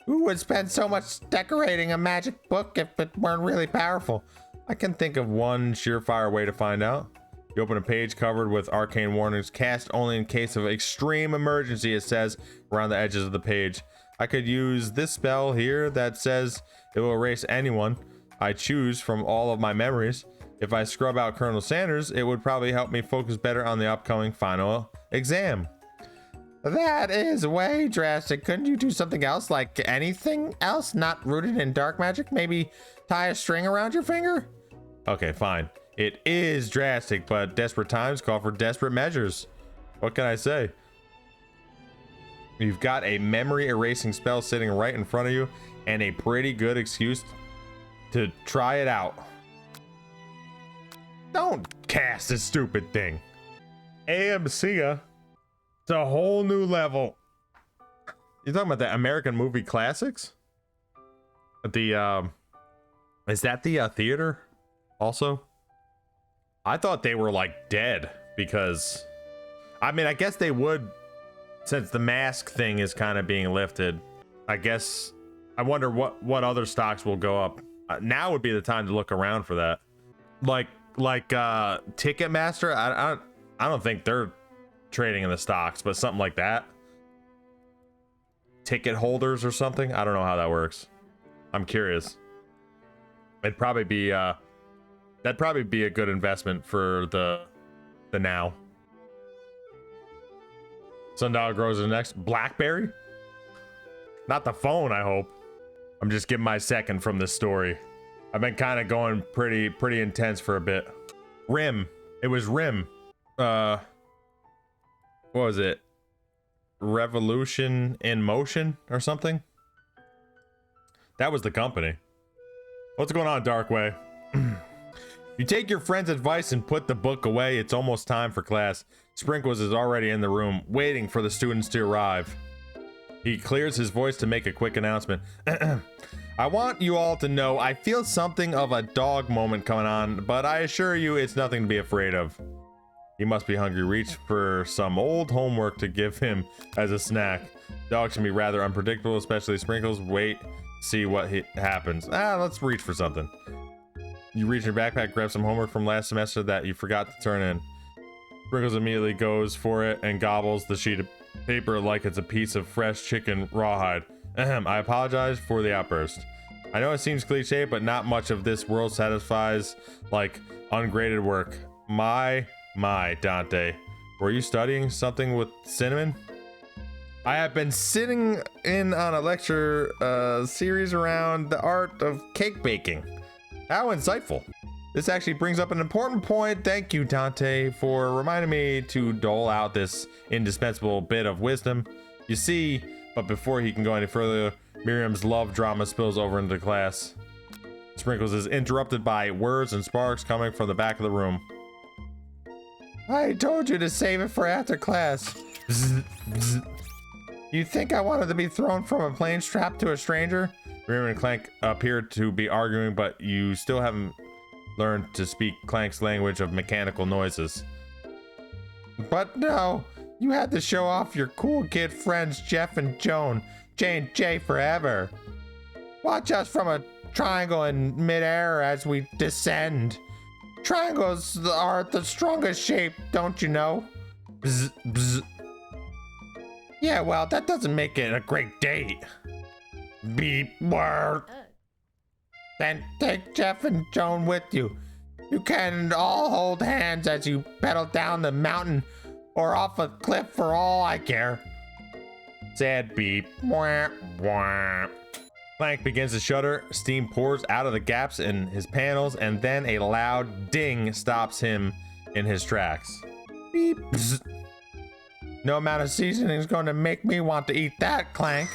Who would spend so much decorating a magic book if it weren't really powerful? I can think of one surefire way to find out. You open a page covered with arcane warnings, cast only in case of extreme emergency, it says around the edges of the page. I could use this spell here that says it will erase anyone I choose from all of my memories. If I scrub out Colonel Sanders, it would probably help me focus better on the upcoming final exam. That is way drastic. Couldn't you do something else, like anything else not rooted in dark magic? Maybe tie a string around your finger? Okay, fine. It is drastic, but desperate times call for desperate measures. What can I say? You've got a memory erasing spell sitting right in front of you and a pretty good excuse to try it out. Don't cast this stupid thing. AMC, it's a whole new level. You talking about the American movie classics? The is that the theater also? I thought they were like dead because I mean, I guess they would, since the mask thing is kind of being lifted. I guess I wonder what other stocks will go up. Now would be the time to look around for that. Like Ticketmaster, I don't think they're trading in the stocks, but something like that. Ticket holders or something. I don't know how that works. I'm curious. It'd probably be that'd probably be a good investment for the now. Sundial grows the next BlackBerry. Not the phone, I hope. I'm just giving my second from this story. I've been kind of going pretty intense for a bit. Rim. It was Rim. What was it? Revolution in Motion or something? That was the company. What's going on, Darkway? You take your friend's advice and put the book away. It's almost time for class. Sprinkles is already in the room, waiting for the students to arrive. He clears his voice to make a quick announcement. I want you all to know I feel something of a dog moment coming on, but I assure you it's nothing to be afraid of. He must be hungry. Reach for some old homework to give him as a snack. Dogs can be rather unpredictable, especially Sprinkles. Wait, see what happens. Let's reach for something. You reach in your backpack, grab some homework from last semester that you forgot to turn in. Sprinkles immediately goes for it and gobbles the sheet of paper like it's a piece of fresh chicken rawhide. I apologize for the outburst. I know it seems cliche, but not much of this world satisfies like ungraded work. My, Dante. Were you studying something with cinnamon? I have been sitting in on a lecture series around the art of cake baking. How insightful. This actually brings up an important point. Thank you, Dante, for reminding me to dole out this indispensable bit of wisdom. You see, but before he can go any further, Miriam's love drama spills over into class. Sprinkles is interrupted by words and sparks coming from the back of the room. I told you to save it for after class. Bzz, bzz. You think I wanted to be thrown from a plane strapped to a stranger? Miriam and Clank appear to be arguing, but you still haven't learned to speak Clank's language of mechanical noises. But no, you had to show off your cool kid friends Jeff and Joan, J and J forever. Watch us from a triangle in midair as we descend. Triangles are the strongest shape, don't you know? Bzz, bzz. Yeah, well, that doesn't make it a great date. Beep word. Then take Jeff and Joan with you. You can all hold hands as you pedal down the mountain or off a cliff for all I care. Sad beep. Wah, wah. Clank begins to shudder. Steam pours out of the gaps in his panels, and then a loud ding stops him in his tracks. Beep. Bzz. No amount of seasoning is going to make me want to eat that, Clank.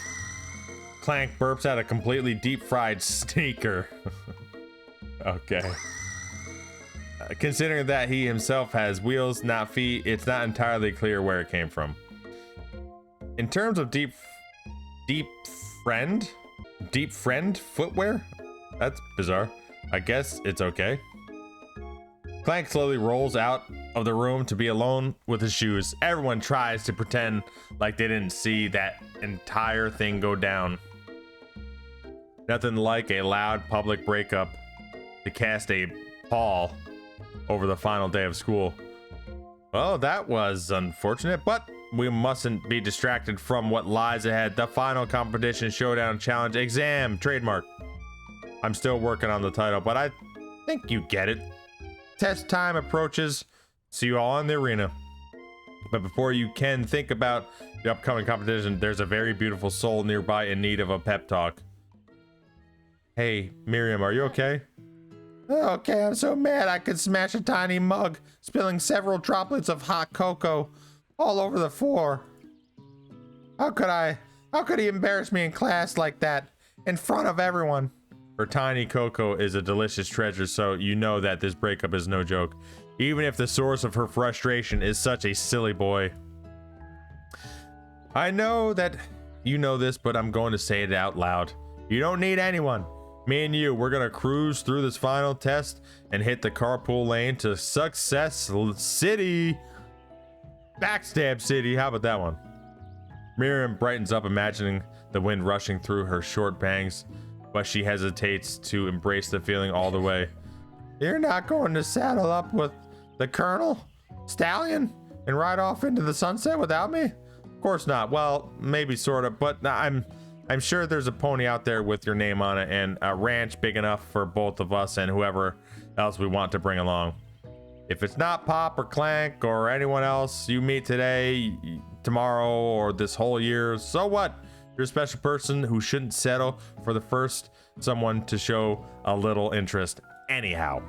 Clank burps out a completely deep-fried sneaker. Okay. Considering that he himself has wheels, not feet, it's not entirely clear where it came from. In terms of deep friend footwear? That's bizarre. I guess it's okay. Clank slowly rolls out of the room to be alone with his shoes. Everyone tries to pretend like they didn't see that entire thing go down. Nothing like a loud public breakup to cast a pall over the final day of school. Well, that was unfortunate, but we mustn't be distracted from what lies ahead. The final competition, showdown, challenge, exam, trademark. I'm still working on the title, but I think you get it. Test time approaches. See you all in the arena. But before you can think about the upcoming competition, there's a very beautiful soul nearby in need of a pep talk. Hey, Miriam, are you okay? Okay, I'm so mad I could smash a tiny mug, spilling several droplets of hot cocoa all over the floor. How could he embarrass me in class like that, in front of everyone? Her tiny cocoa is a delicious treasure, so you know that this breakup is no joke, even if the source of her frustration is such a silly boy. I know that you know this, but I'm going to say it out loud. You don't need anyone. Me and you, we're gonna cruise through this final test and hit the carpool lane to Success City. Backstab City, how about that one? Miriam brightens up, imagining the wind rushing through her short bangs, but she hesitates to embrace the feeling all the way. You're not going to saddle up with the Colonel, Stallion, and ride off into the sunset without me? Of course not. Well, maybe sort of, but I'm sure there's a pony out there with your name on it and a ranch big enough for both of us and whoever else we want to bring along. If it's not Pop or Clank or anyone else you meet today, tomorrow, or this whole year, so what? You're a special person who shouldn't settle for the first someone to show a little interest anyhow.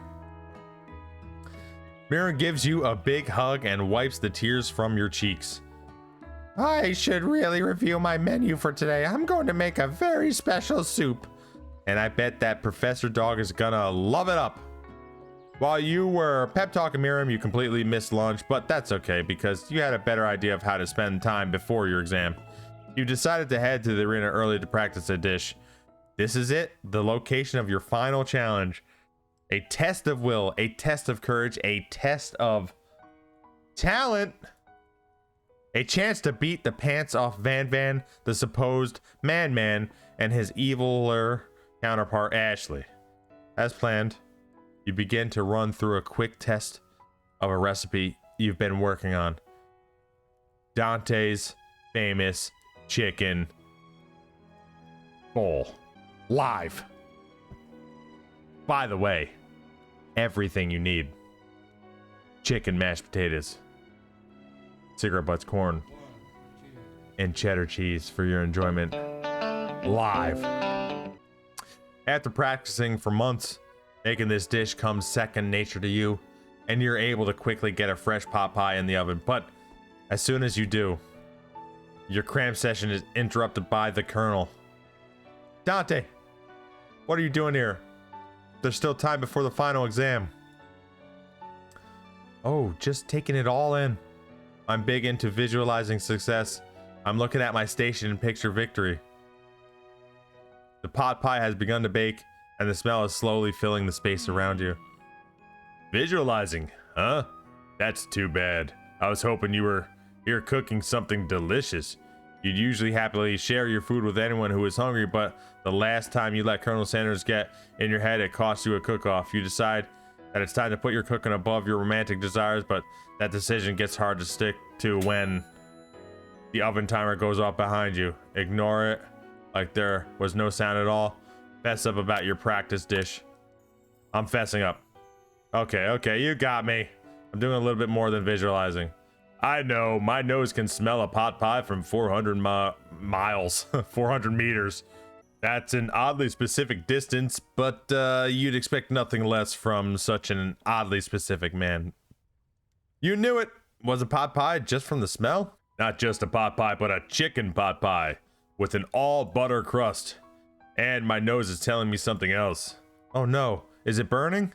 Mira gives you a big hug and wipes the tears from your cheeks. I should really review my menu for today. I'm going to make a very special soup. And I bet that Professor Dog is gonna love it up. While you were pep talking Miriam, you completely missed lunch, but that's okay because you had a better idea of how to spend time before your exam. You decided to head to the arena early to practice a dish. This is it, the location of your final challenge. A test of will, a test of courage, a test of talent. A chance to beat the pants off Van Van, the supposed man, and his eviler counterpart Ashley. As planned, you begin to run through a quick test of a recipe you've been working on. Dante's famous chicken bowl. Live. By the way, everything you need. Chicken mashed potatoes, cigarette butts, corn, and cheddar cheese for your enjoyment live. After practicing for months, making this dish comes second nature to you, and you're able to quickly get a fresh pot pie in the oven. But as soon as you do, your cram session is interrupted by the Colonel. Dante, what are you doing here? There's still time before the final exam. Oh, just taking it all in. I'm big into visualizing success. I'm looking at my station and picture victory. The pot pie has begun to bake, and the smell is slowly filling the space around you. Visualizing, huh? That's too bad. I was hoping you were here cooking something delicious. You'd usually happily share your food with anyone who is hungry, but the last time you let Colonel Sanders get in your head, it cost you a cook-off. You decide that it's time to put your cooking above your romantic desires, but that decision gets hard to stick to when the oven timer goes off behind you. Ignore it like there was no sound at all. Fess up about your practice dish. I'm fessing up. Okay, you got me. I'm doing a little bit more than visualizing. I know, my nose can smell a pot pie from 400 miles, 400 meters. That's an oddly specific distance, but you'd expect nothing less from such an oddly specific man. You knew it. Was a pot pie just from the smell? Not just a pot pie, but a chicken pot pie with an all butter crust. And my nose is telling me something else. Oh no, is it burning?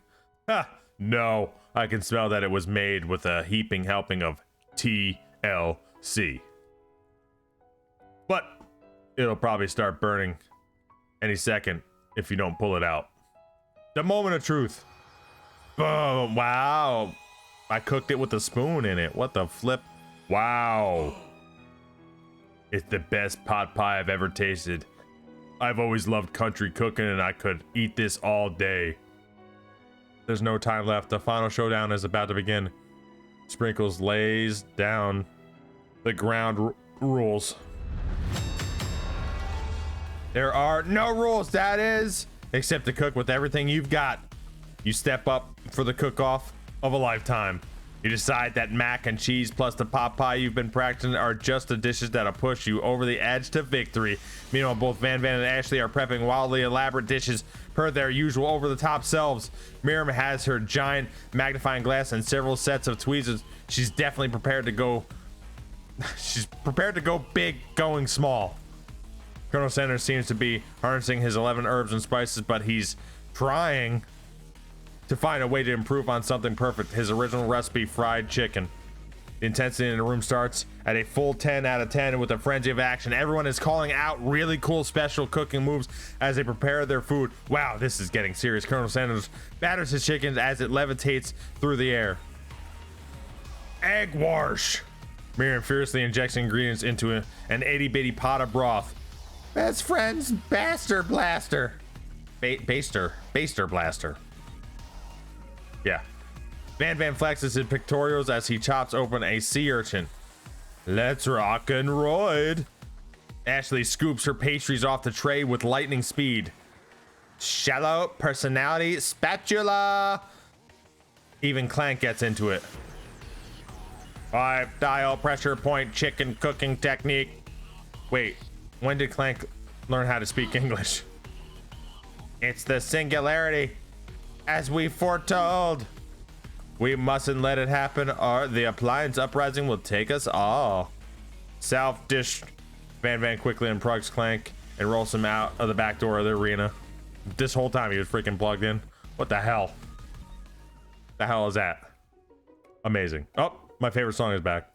Ha, no, I can smell that it was made with a heaping helping of TLC. But it'll probably start burning any second if you don't pull it out. The moment of truth. Boom, wow. I cooked it with a spoon in it. What the flip? Wow. It's the best pot pie I've ever tasted. I've always loved country cooking and I could eat this all day. There's no time left. The final showdown is about to begin. Sprinkles lays down the ground rules. There are no rules, that is, except to cook with everything you've got. You step up for the cook-off of a lifetime. You decide that mac and cheese plus the pot pie you've been practicing are just the dishes that'll push you over the edge to victory. Meanwhile, both Van and Ashley are prepping wildly elaborate dishes per their usual over-the-top selves. Miriam has her giant magnifying glass and several sets of tweezers. She's definitely prepared to go. She's prepared to go big, going small. Colonel Sanders seems to be harnessing his 11 herbs and spices, but he's trying to find a way to improve on something perfect. His original recipe, fried chicken. The intensity in the room starts at a full 10 out of 10 with a frenzy of action. Everyone is calling out really cool special cooking moves as they prepare their food. Wow, this is getting serious. Colonel Sanders batters his chicken as it levitates through the air. Egg wash. Miriam fiercely injects ingredients into an itty-bitty pot of broth. Best friends, Baster Blaster. Baster Blaster. Yeah. Van flexes his pectorals as he chops open a sea urchin. Let's rock and roid. Ashley scoops her pastries off the tray with lightning speed. Shallow personality spatula. Even Clank gets into it. 5 dial pressure point chicken cooking technique. Wait, when did Clank learn how to speak English? It's the singularity. As we foretold, we mustn't let it happen or the appliance uprising will take us all. Self-dish. Van quickly unplugs Clank and rolls him out of the back door of the arena. This whole time he was freaking plugged in. What the hell? The hell is that? Amazing. Oh, my favorite song is back.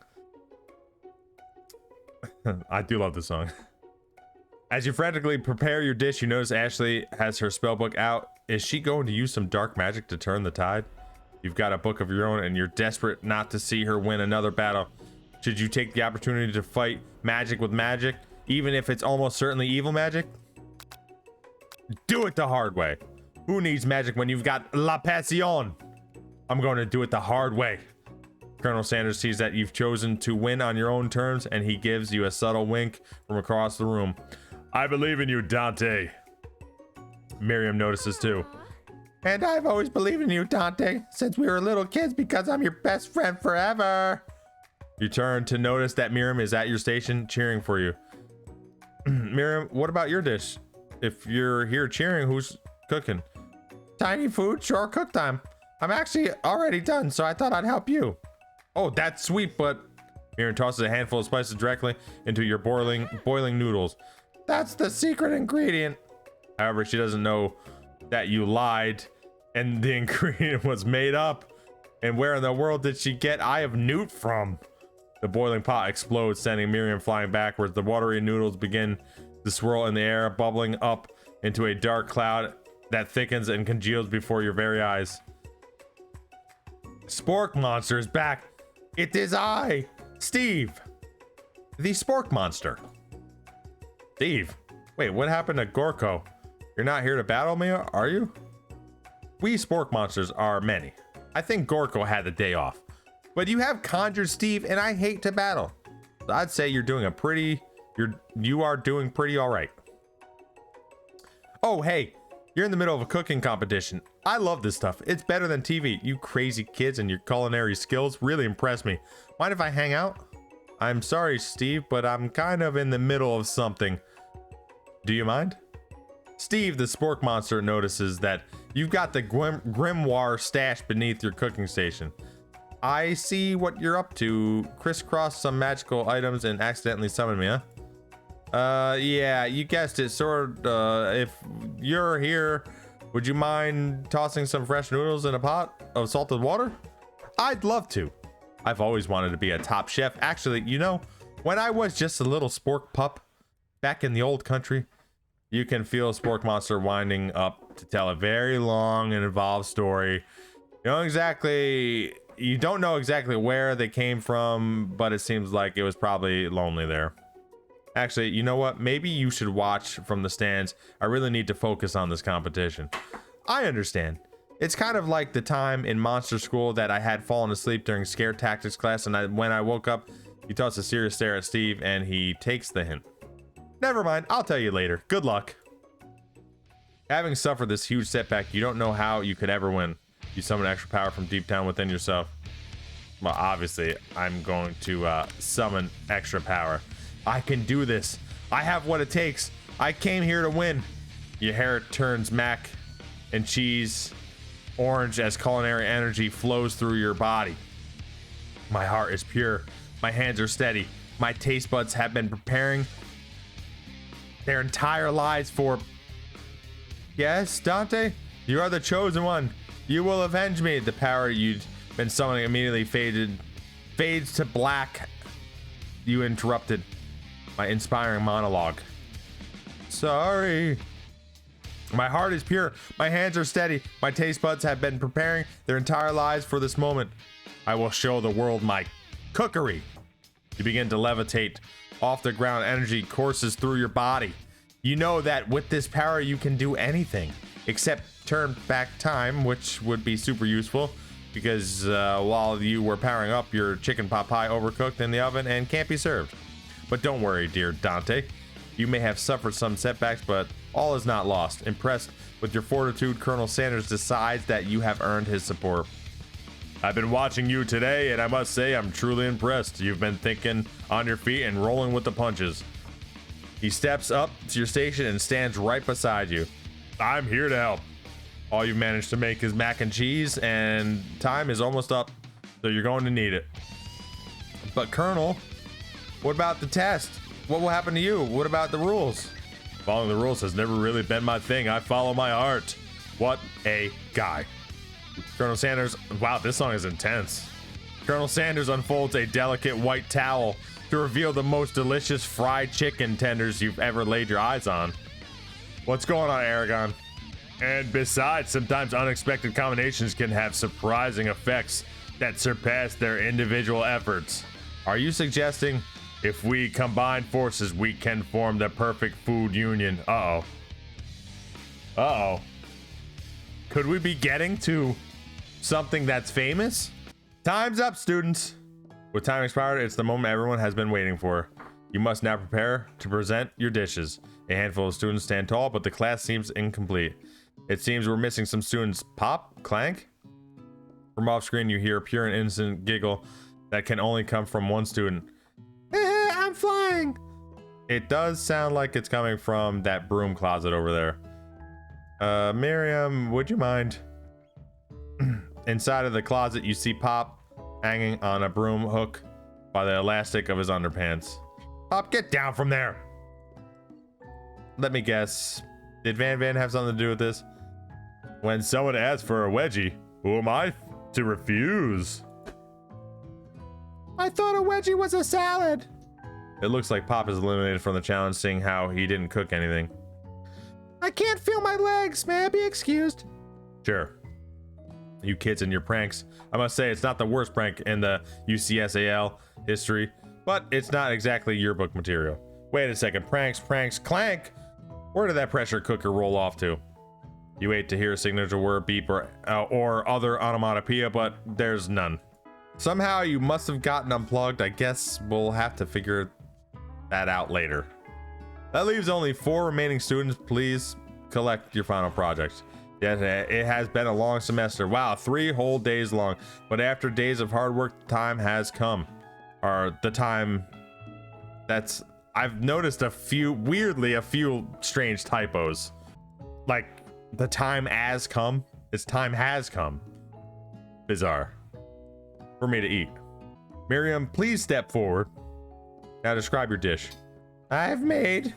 I do love this song. As you frantically prepare your dish, you notice Ashley has her spellbook out. Is she going to use some dark magic to turn the tide? You've got a book of your own and you're desperate not to see her win another battle. Should you take the opportunity to fight magic with magic, even if it's almost certainly evil magic? Do it the hard way. Who needs magic when you've got La Passion? I'm going to do it the hard way. Colonel Sanders sees that you've chosen to win on your own terms and he gives you a subtle wink from across the room. I believe in you, Dante. Miriam notices too. And I've always believed in you, Dante, since we were little kids because I'm your best friend forever. You turn to notice that Miriam is at your station cheering for you. Miriam, what about your dish? If you're here cheering, who's cooking? Tiny food, sure, cook time. I'm actually already done, so I thought I'd help you. Oh, that's sweet, but Miriam tosses a handful of spices directly into your boiling noodles. That's the secret ingredient. However, she doesn't know that you lied and the ingredient was made up. And where in the world did she get Eye of Newt from? The boiling pot explodes, sending Miriam flying backwards. The watery noodles begin The swirl in the air, bubbling up into a dark cloud that thickens and congeals before your very eyes. Spork monster is back. It is I, Steve, the spork monster. Steve, wait, what happened to Gorko? You're not here to battle me, are you? We spork monsters are many. I think Gorko had the day off, but you have conjured Steve, and I hate to battle. So I'd say you are doing pretty all right. Oh, hey, you're in the middle of a cooking competition. I love this stuff. It's better than TV. You crazy kids and your culinary skills really impress me. Mind if I hang out? I'm sorry, Steve, but I'm kind of in the middle of something. Do you mind? Steve, the spork monster, notices that you've got the grimoire stashed beneath your cooking station. I see what you're up to. Crisscross some magical items and accidentally summon me, huh? Yeah, you guessed it. If you're here, would you mind tossing some fresh noodles in a pot of salted water? I'd love to. I've always wanted to be a top chef. Actually, you know, when I was just a little spork pup back in the old country, you can feel Spork Monster winding up to tell a very long and involved story. You don't know exactly where they came from, but it seems like it was probably lonely there. Actually, you know what? Maybe you should watch from the stands. I really need to focus on this competition. I understand. It's kind of like the time in monster school that I had fallen asleep during scare tactics class, and when I woke up, he tossed a serious stare at Steve, and he takes the hint. Never mind, I'll tell you later. Good luck. Having suffered this huge setback, you don't know how you could ever win. You summon extra power from deep down within yourself. Well, obviously, I'm going to summon extra power. I can do this. I have what it takes. I came here to win. Your hair turns mac and cheese orange as culinary energy flows through your body. My heart is pure. My hands are steady. My taste buds have been preparing their entire lives for... Yes, Dante? You are the chosen one. You will avenge me. The power you'd been summoning immediately fades to black. You interrupted my inspiring monologue. Sorry. My heart is pure. My hands are steady. My taste buds have been preparing their entire lives for this moment. I will show the world my cookery. You begin to levitate off the ground. Energy courses through your body. You know that with this power you can do anything except turn back time, which would be super useful because while you were powering up, your chicken pot pie overcooked in the oven and can't be served. But don't worry, dear Dante. You may have suffered some setbacks, but all is not lost. Impressed with your fortitude, Colonel Sanders decides that you have earned his support. I've been watching you today, and I must say I'm truly impressed. You've been thinking on your feet and rolling with the punches. He steps up to your station and stands right beside you. I'm here to help. All you've managed to make is mac and cheese, and time is almost up, so you're going to need it. But Colonel, what about the test? What will happen to you? What about the rules? Following the rules has never really been my thing. I follow my heart. What a guy. Colonel Sanders, wow, this song is intense. Colonel Sanders unfolds a delicate white towel to reveal the most delicious fried chicken tenders you've ever laid your eyes on. What's going on, Aragon? And besides, sometimes unexpected combinations can have surprising effects that surpass their individual efforts. Are you suggesting if we combine forces, we can form the perfect food union? Uh-oh. Uh-oh. Could we be getting to something that's famous? Time's up, students. With time expired, it's the moment everyone has been waiting for. You must now prepare to present your dishes. A handful of students stand tall, but the class seems incomplete. It seems we're missing some students. Pop? Clank? From off screen, you hear a pure and innocent giggle that can only come from one student. I'm flying. It does sound like it's coming from that broom closet over there. Miriam, would you mind? Inside of the closet, you see Pop hanging on a broom hook by the elastic of his underpants. Pop, get down from there. Let me guess. Did Van Van have something to do with this? When someone asks for a wedgie, who am I to refuse? I thought a wedgie was a salad. It looks like Pop is eliminated from the challenge, seeing how he didn't cook anything. I can't feel my legs. May I be excused? Sure. You kids and your pranks. I must say, it's not the worst prank in the UCSAL history, but it's not exactly yearbook material. Wait a second. Pranks, clank. Where did that pressure cooker roll off to? You wait to hear a signature word, beep, or other onomatopoeia, but there's none. Somehow you must have gotten unplugged. I guess we'll have to figure that out later. That leaves only 4 remaining students. Please collect your final projects. Yes, it has been a long semester. Wow, 3 whole days long. But after days of hard work, the time has come. Or the time that's... I've noticed a few strange typos. Like, the time has come. It's time has come. Bizarre. For me to eat. Miriam, please step forward. Now describe your dish. I've made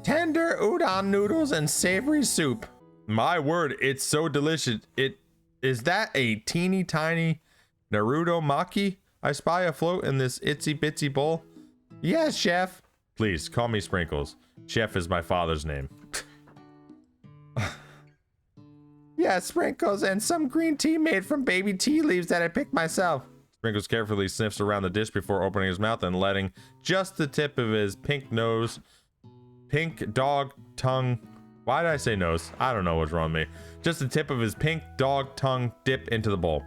tender udon noodles and savory soup. My word, it's so delicious. Is that a teeny tiny Naruto maki I spy afloat in this itsy bitsy bowl? Yes, chef. Please call me Sprinkles. Chef is my father's name. Yeah, Sprinkles, and some green tea made from baby tea leaves that I picked myself. Sprinkles carefully sniffs around the dish before opening his mouth and letting just the tip of his pink dog tongue. Why did I say nose? I don't know what's wrong with me. Just the tip of his pink dog tongue dip into the bowl.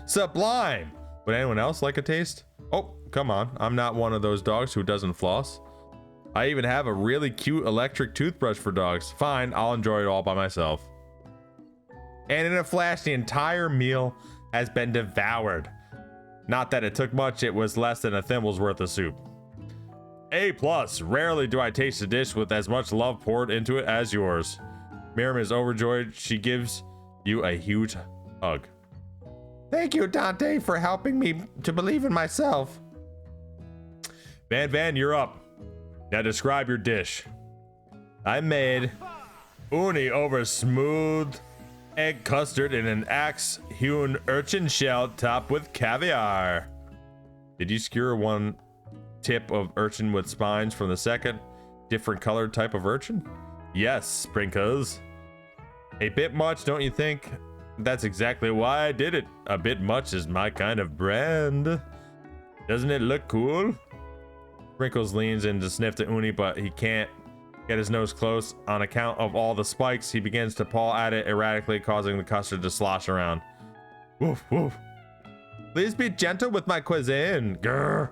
Sublime! Would anyone else like a taste? Oh, come on. I'm not one of those dogs who doesn't floss. I even have a really cute electric toothbrush for dogs. Fine, I'll enjoy it all by myself. And in a flash, the entire meal has been devoured. Not that it took much, it was less than a thimble's worth of soup. A+, rarely do I taste a dish with as much love poured into it as yours. Miriam is overjoyed. She gives you a huge hug. Thank you, Dante, for helping me to believe in myself. Van, you're up. Now describe your dish. I made uni over smooth egg custard in an axe-hewn urchin shell topped with caviar. Did you skewer one tip of urchin with spines from the second different colored type of urchin? Yes, Sprinkles. A bit much, don't you think? That's exactly why I did it. A bit much is my kind of brand. Doesn't it look cool? Sprinkles leans in to sniff the uni, but he can't get his nose close. On account of all the spikes, he begins to paw at it erratically, causing the custard to slosh around. Woof, woof. Please be gentle with my cuisine. Grr.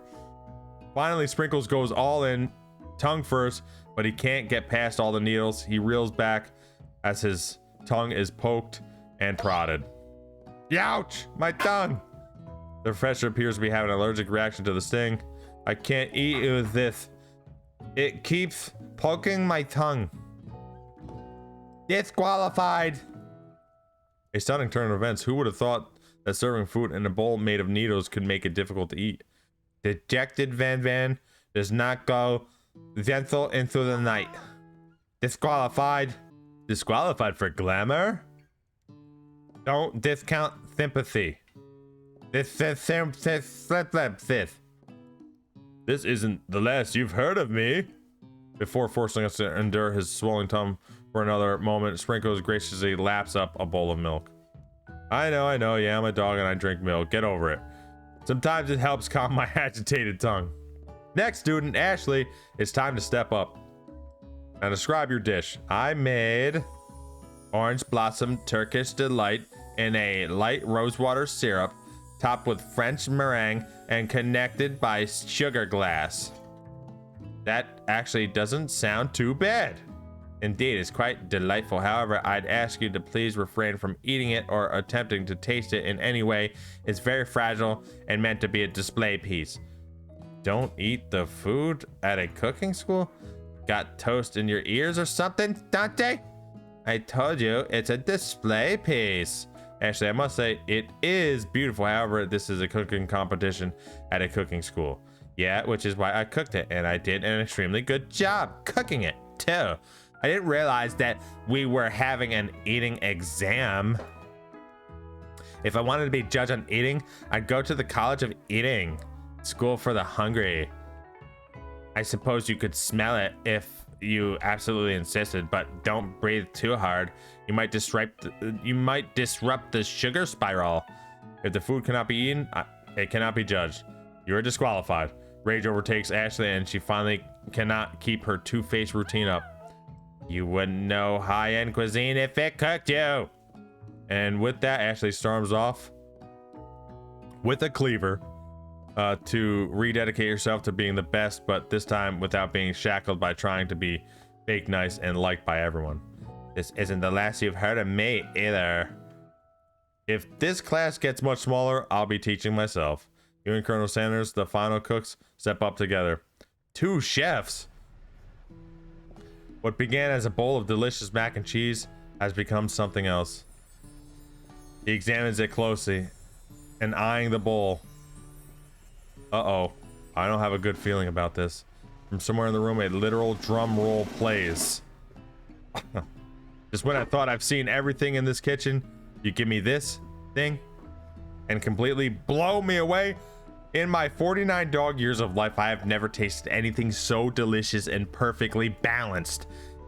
Finally, Sprinkles goes all in, tongue first, but he can't get past all the needles. He reels back as his tongue is poked and prodded. Youch! My tongue! The professor appears to be having an allergic reaction to the sting. I can't eat it with this. It keeps poking my tongue. Disqualified! A stunning turn of events. Who would have thought that serving food in a bowl made of needles could make it difficult to eat? Dejected Van does not go gentle into the night. Disqualified. Disqualified for glamour? Don't discount sympathy. This isn't the last you've heard of me. Before forcing us to endure his swollen tongue for another moment, Sprinkles graciously laps up a bowl of milk. I know, yeah, I'm a dog and I drink milk. Get over it. Sometimes it helps calm my agitated tongue. Next student, Ashley, it's time to step up. Now describe your dish. I made orange blossom Turkish delight in a light rosewater syrup, topped with French meringue and connected by sugar glass. That actually doesn't sound too bad. Indeed, it's quite delightful. However, I'd ask you to please refrain from eating it or attempting to taste it in any way. It's very fragile and meant to be a display piece. Don't eat the food at a cooking school? Got toast in your ears or something, Dante? I told you, it's a display piece. Actually, I must say, it is beautiful. However, this is a cooking competition at a cooking school. Yeah, which is why I cooked it, and I did an extremely good job cooking it, too. I didn't realize that we were having an eating exam. If I wanted to be judged on eating, I'd go to the College of Eating. School for the hungry. I suppose you could smell it if you absolutely insisted, but don't breathe too hard. You might disrupt the sugar spiral. If the food cannot be eaten, it cannot be judged. You're disqualified. Rage overtakes Ashley, and she finally cannot keep her two-faced routine up. You wouldn't know high-end cuisine if it cooked you. And with that, Ashley storms off with a cleaver to rededicate herself to being the best, but this time without being shackled by trying to be fake nice and liked by everyone. This isn't the last you've heard of me either. If this class gets much smaller, I'll be teaching myself. You and Colonel Sanders, the final cooks, step up together. 2 chefs. What began as a bowl of delicious mac and cheese has become something else. He examines it closely and eyeing the bowl. Uh-oh. I don't have a good feeling about this. From somewhere in the room, a literal drum roll plays. Just when I thought I've seen everything in this kitchen, you give me this thing and completely blow me away. In my 49 dog years of life, I have never tasted anything so delicious and perfectly balanced.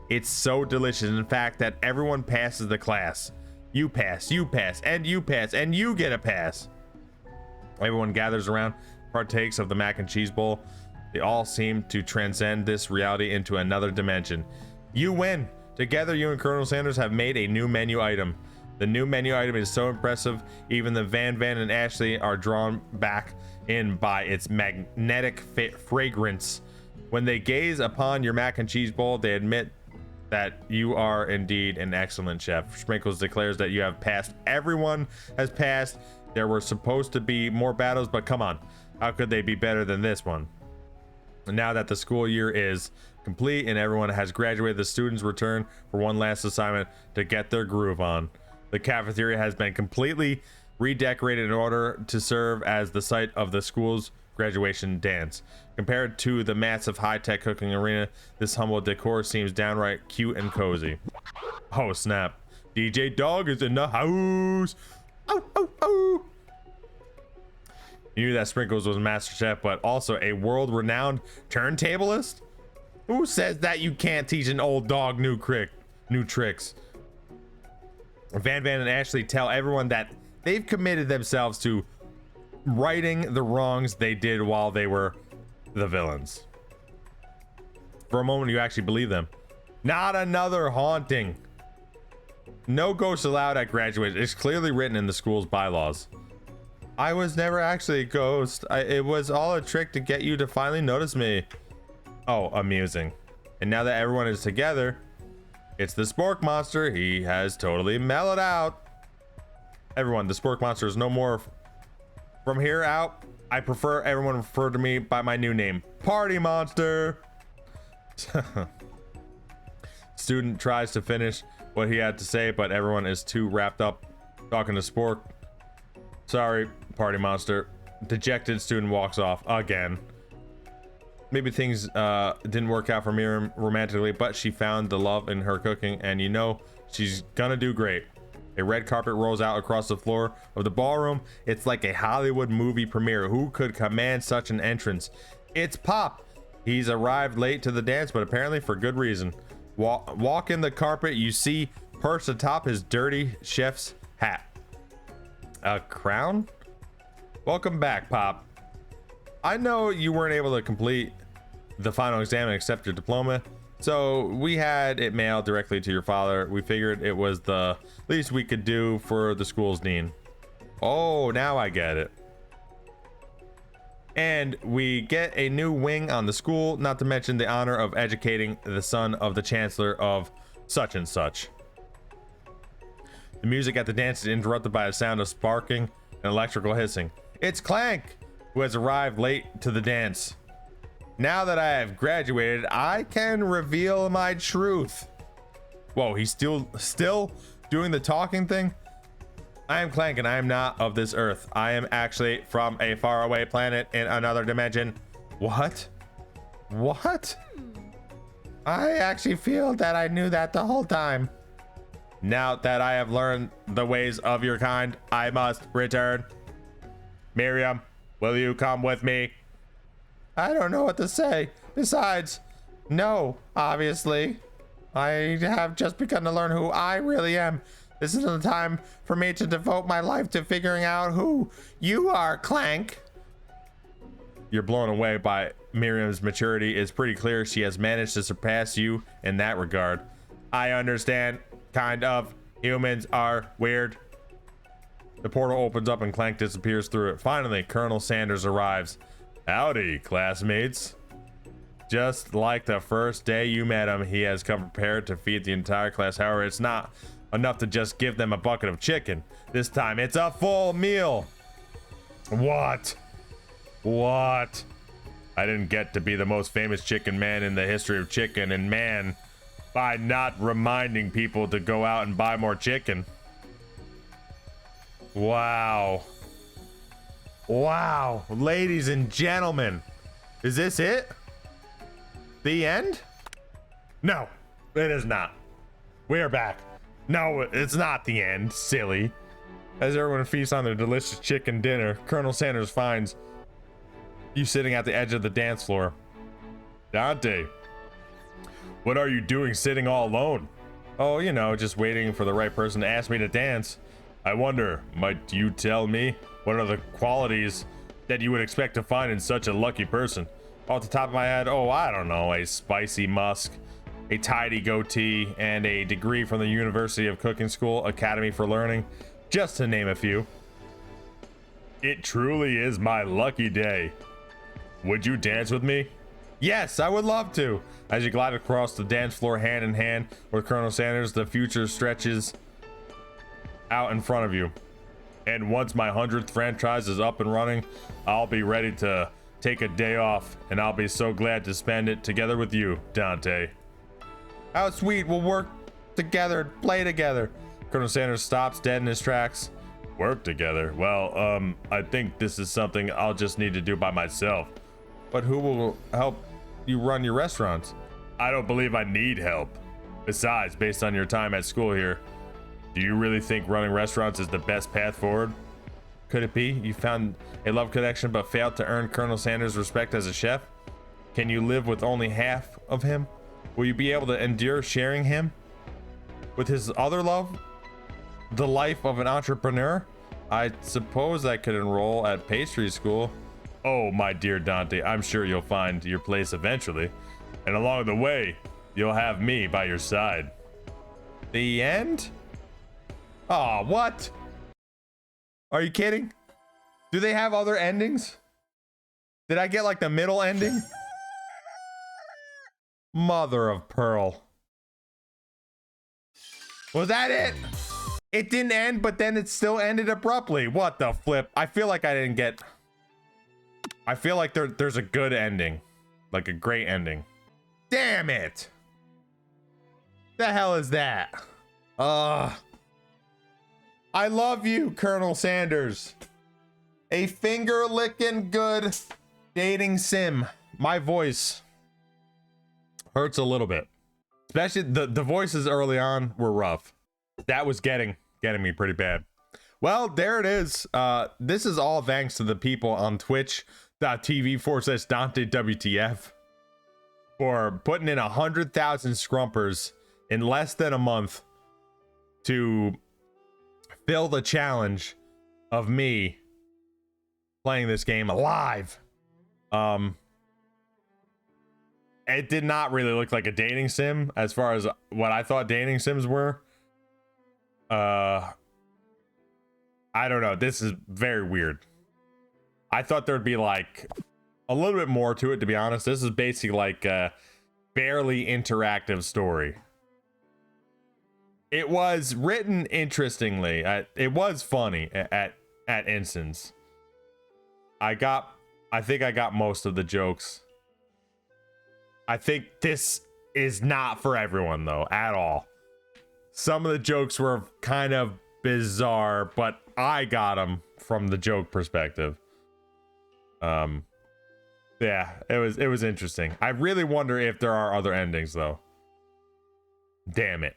It's so delicious, in fact, that everyone passes the class. You pass, and you pass, and you get a pass. Everyone gathers around, partakes of the mac and cheese bowl. They all seem to transcend this reality into another dimension. You win. Together, you and Colonel Sanders have made a new menu item. The new menu item is so impressive, even the Van and Ashley are drawn back in by its magnetic fragrance. When they gaze upon your mac and cheese bowl, they admit that you are indeed an excellent chef. Sprinkles declares that you have passed. Everyone has passed. There were supposed to be more battles, but come on. How could they be better than this one? And now that the school year is complete and everyone has graduated, the students return for one last assignment to get their groove on. The cafeteria has been completely redecorated in order to serve as the site of the school's graduation dance. Compared to the massive high-tech cooking arena, this humble decor seems downright cute and cozy. Oh snap. DJ Dog is in the house. Oh, oh, oh. You knew that Sprinkles was a master chef, but also a world-renowned turntablist? Who says that you can't teach an old dog new tricks? Van and Ashley tell everyone that they've committed themselves to righting the wrongs they did while they were the villains. For a moment, you actually believe them. Not another haunting. No ghosts allowed at graduation. It's clearly written in the school's bylaws. I was never actually a ghost. It was all a trick to get you to finally notice me. Oh, amusing. And now that everyone is together, it's the Spork Monster. He has totally mellowed out. Everyone, the Spork Monster is no more. From here out, I prefer everyone refer to me by my new name, Party Monster. Student tries to finish what he had to say, but everyone is too wrapped up talking to Spork. Sorry, Party Monster. Dejected student walks off again. Maybe things didn't work out for Miriam romantically, but she found the love in her cooking, and you know she's gonna do great. A red carpet rolls out across the floor of the ballroom. It's like a Hollywood movie premiere. Who could command such an entrance? It's Pop. He's arrived late to the dance, but apparently for good reason. Walk in the carpet, you see perched atop his dirty chef's hat. A crown? Welcome back, Pop. I know you weren't able to complete the final exam and accept your diploma, so we had it mailed directly to your father. We figured it was the least we could do for the school's dean. Oh, now I get it. And we get a new wing on the school, not to mention the honor of educating the son of the chancellor of such and such. The music at the dance is interrupted by a sound of sparking and electrical hissing. It's Clank, who has arrived late to the dance. Now that I have graduated, I can reveal my truth. Whoa, he's still doing the talking thing? I am Clank and I am not of this earth. I am actually from a faraway planet in another dimension. What? What? I actually feel that I knew that the whole time. Now that I have learned the ways of your kind, I must return. Miriam, will you come with me? I don't know what to say. Besides, no, obviously. I have just begun to learn who I really am. This isn't the time for me to devote my life to figuring out who you are, Clank. You're blown away by Miriam's maturity. It's pretty clear she has managed to surpass you in that regard. I understand, kind of. Humans are weird. The portal opens up and Clank disappears through it. Finally, Colonel Sanders arrives. Howdy, classmates. Just like the first day you met him, he has come prepared to feed the entire class. However, it's not enough to just give them a bucket of chicken. This time, it's a full meal. What? What? I didn't get to be the most famous chicken man in the history of chicken and man by not reminding people to go out and buy more chicken. Wow. Wow. Ladies and gentlemen, is this it? The end? No, it is not. We are back. No, it's not the end, silly. As everyone feasts on their delicious chicken dinner, Colonel Sanders finds you sitting at the edge of the dance floor. Dante, what are you doing sitting all alone? Oh, you know, just waiting for the right person to ask me to dance. I wonder, might you tell me what are the qualities that you would expect to find in such a lucky person? Off the top of my head, oh, I don't know, a spicy musk, a tidy goatee, and a degree from the University of Cooking School Academy for Learning, just to name a few. It truly is my lucky day. Would you dance with me? Yes, I would love to. As you glide across the dance floor hand in hand with Colonel Sanders, the future stretches out in front of you. And once my 100th franchise is up and running, I'll be ready to take a day off, and I'll be so glad to spend it together with you, Dante. How sweet, we'll work together, play together. Colonel Sanders stops dead in his tracks. Work together? Well, I think this is something I'll just need to do by myself. But who will help you run your restaurants? I don't believe I need help. Besides, based on your time at school here, do you really think running restaurants is the best path forward? Could it be you found a love connection but failed to earn Colonel Sanders' respect as a chef? Can you live with only half of him? Will you be able to endure sharing him with his other love? The life of an entrepreneur? I suppose I could enroll at pastry school. Oh, my dear Dante, I'm sure you'll find your place eventually. And along the way, you'll have me by your side. The end? Aw, what? Are you kidding? Do they have other endings? Did I get like the middle ending? Mother of pearl. Was that it? It didn't end, but then it still ended abruptly. What the flip? I feel like I didn't get... I feel like there's a good ending. Like a great ending. Damn it! The hell is that? I love you, Colonel Sanders. A finger-licking good dating sim. My voice hurts a little bit. Especially the voices early on were rough. That was getting me pretty bad. Well, there it is. This is all thanks to the people on twitch.tv/DanteWTF for putting in 100,000 scrumpers in less than a month to fill the challenge of me playing this game live. It did not really look like a dating sim as far as what I thought dating sims were. I don't know. This is very weird. I thought there'd be like a little bit more to it, to be honest. This is basically like a barely interactive story. It was written interestingly. It was funny at instance. I think I got most of the jokes. I think this is not for everyone though, at all. Some of the jokes were kind of bizarre, but I got them from the joke perspective. Yeah, it was interesting. I really wonder if there are other endings though. Damn it.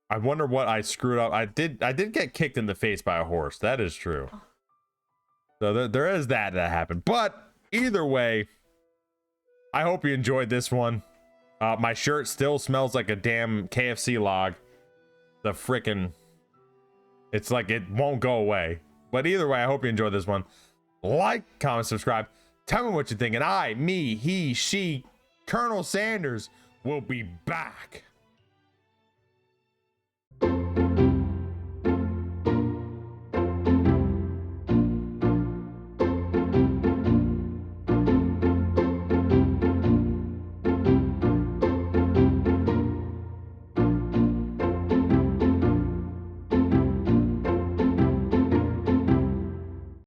I wonder what I screwed up. I did get kicked in the face by a horse. That is true. So there is that happened. But either way, I hope you enjoyed this one. My shirt still smells like a damn KFC log. The frickin', it's like it won't go away. But either way, I hope you enjoyed this one. Like, comment, subscribe. Tell me what you think. And I, me, he, she, Colonel Sanders will be back.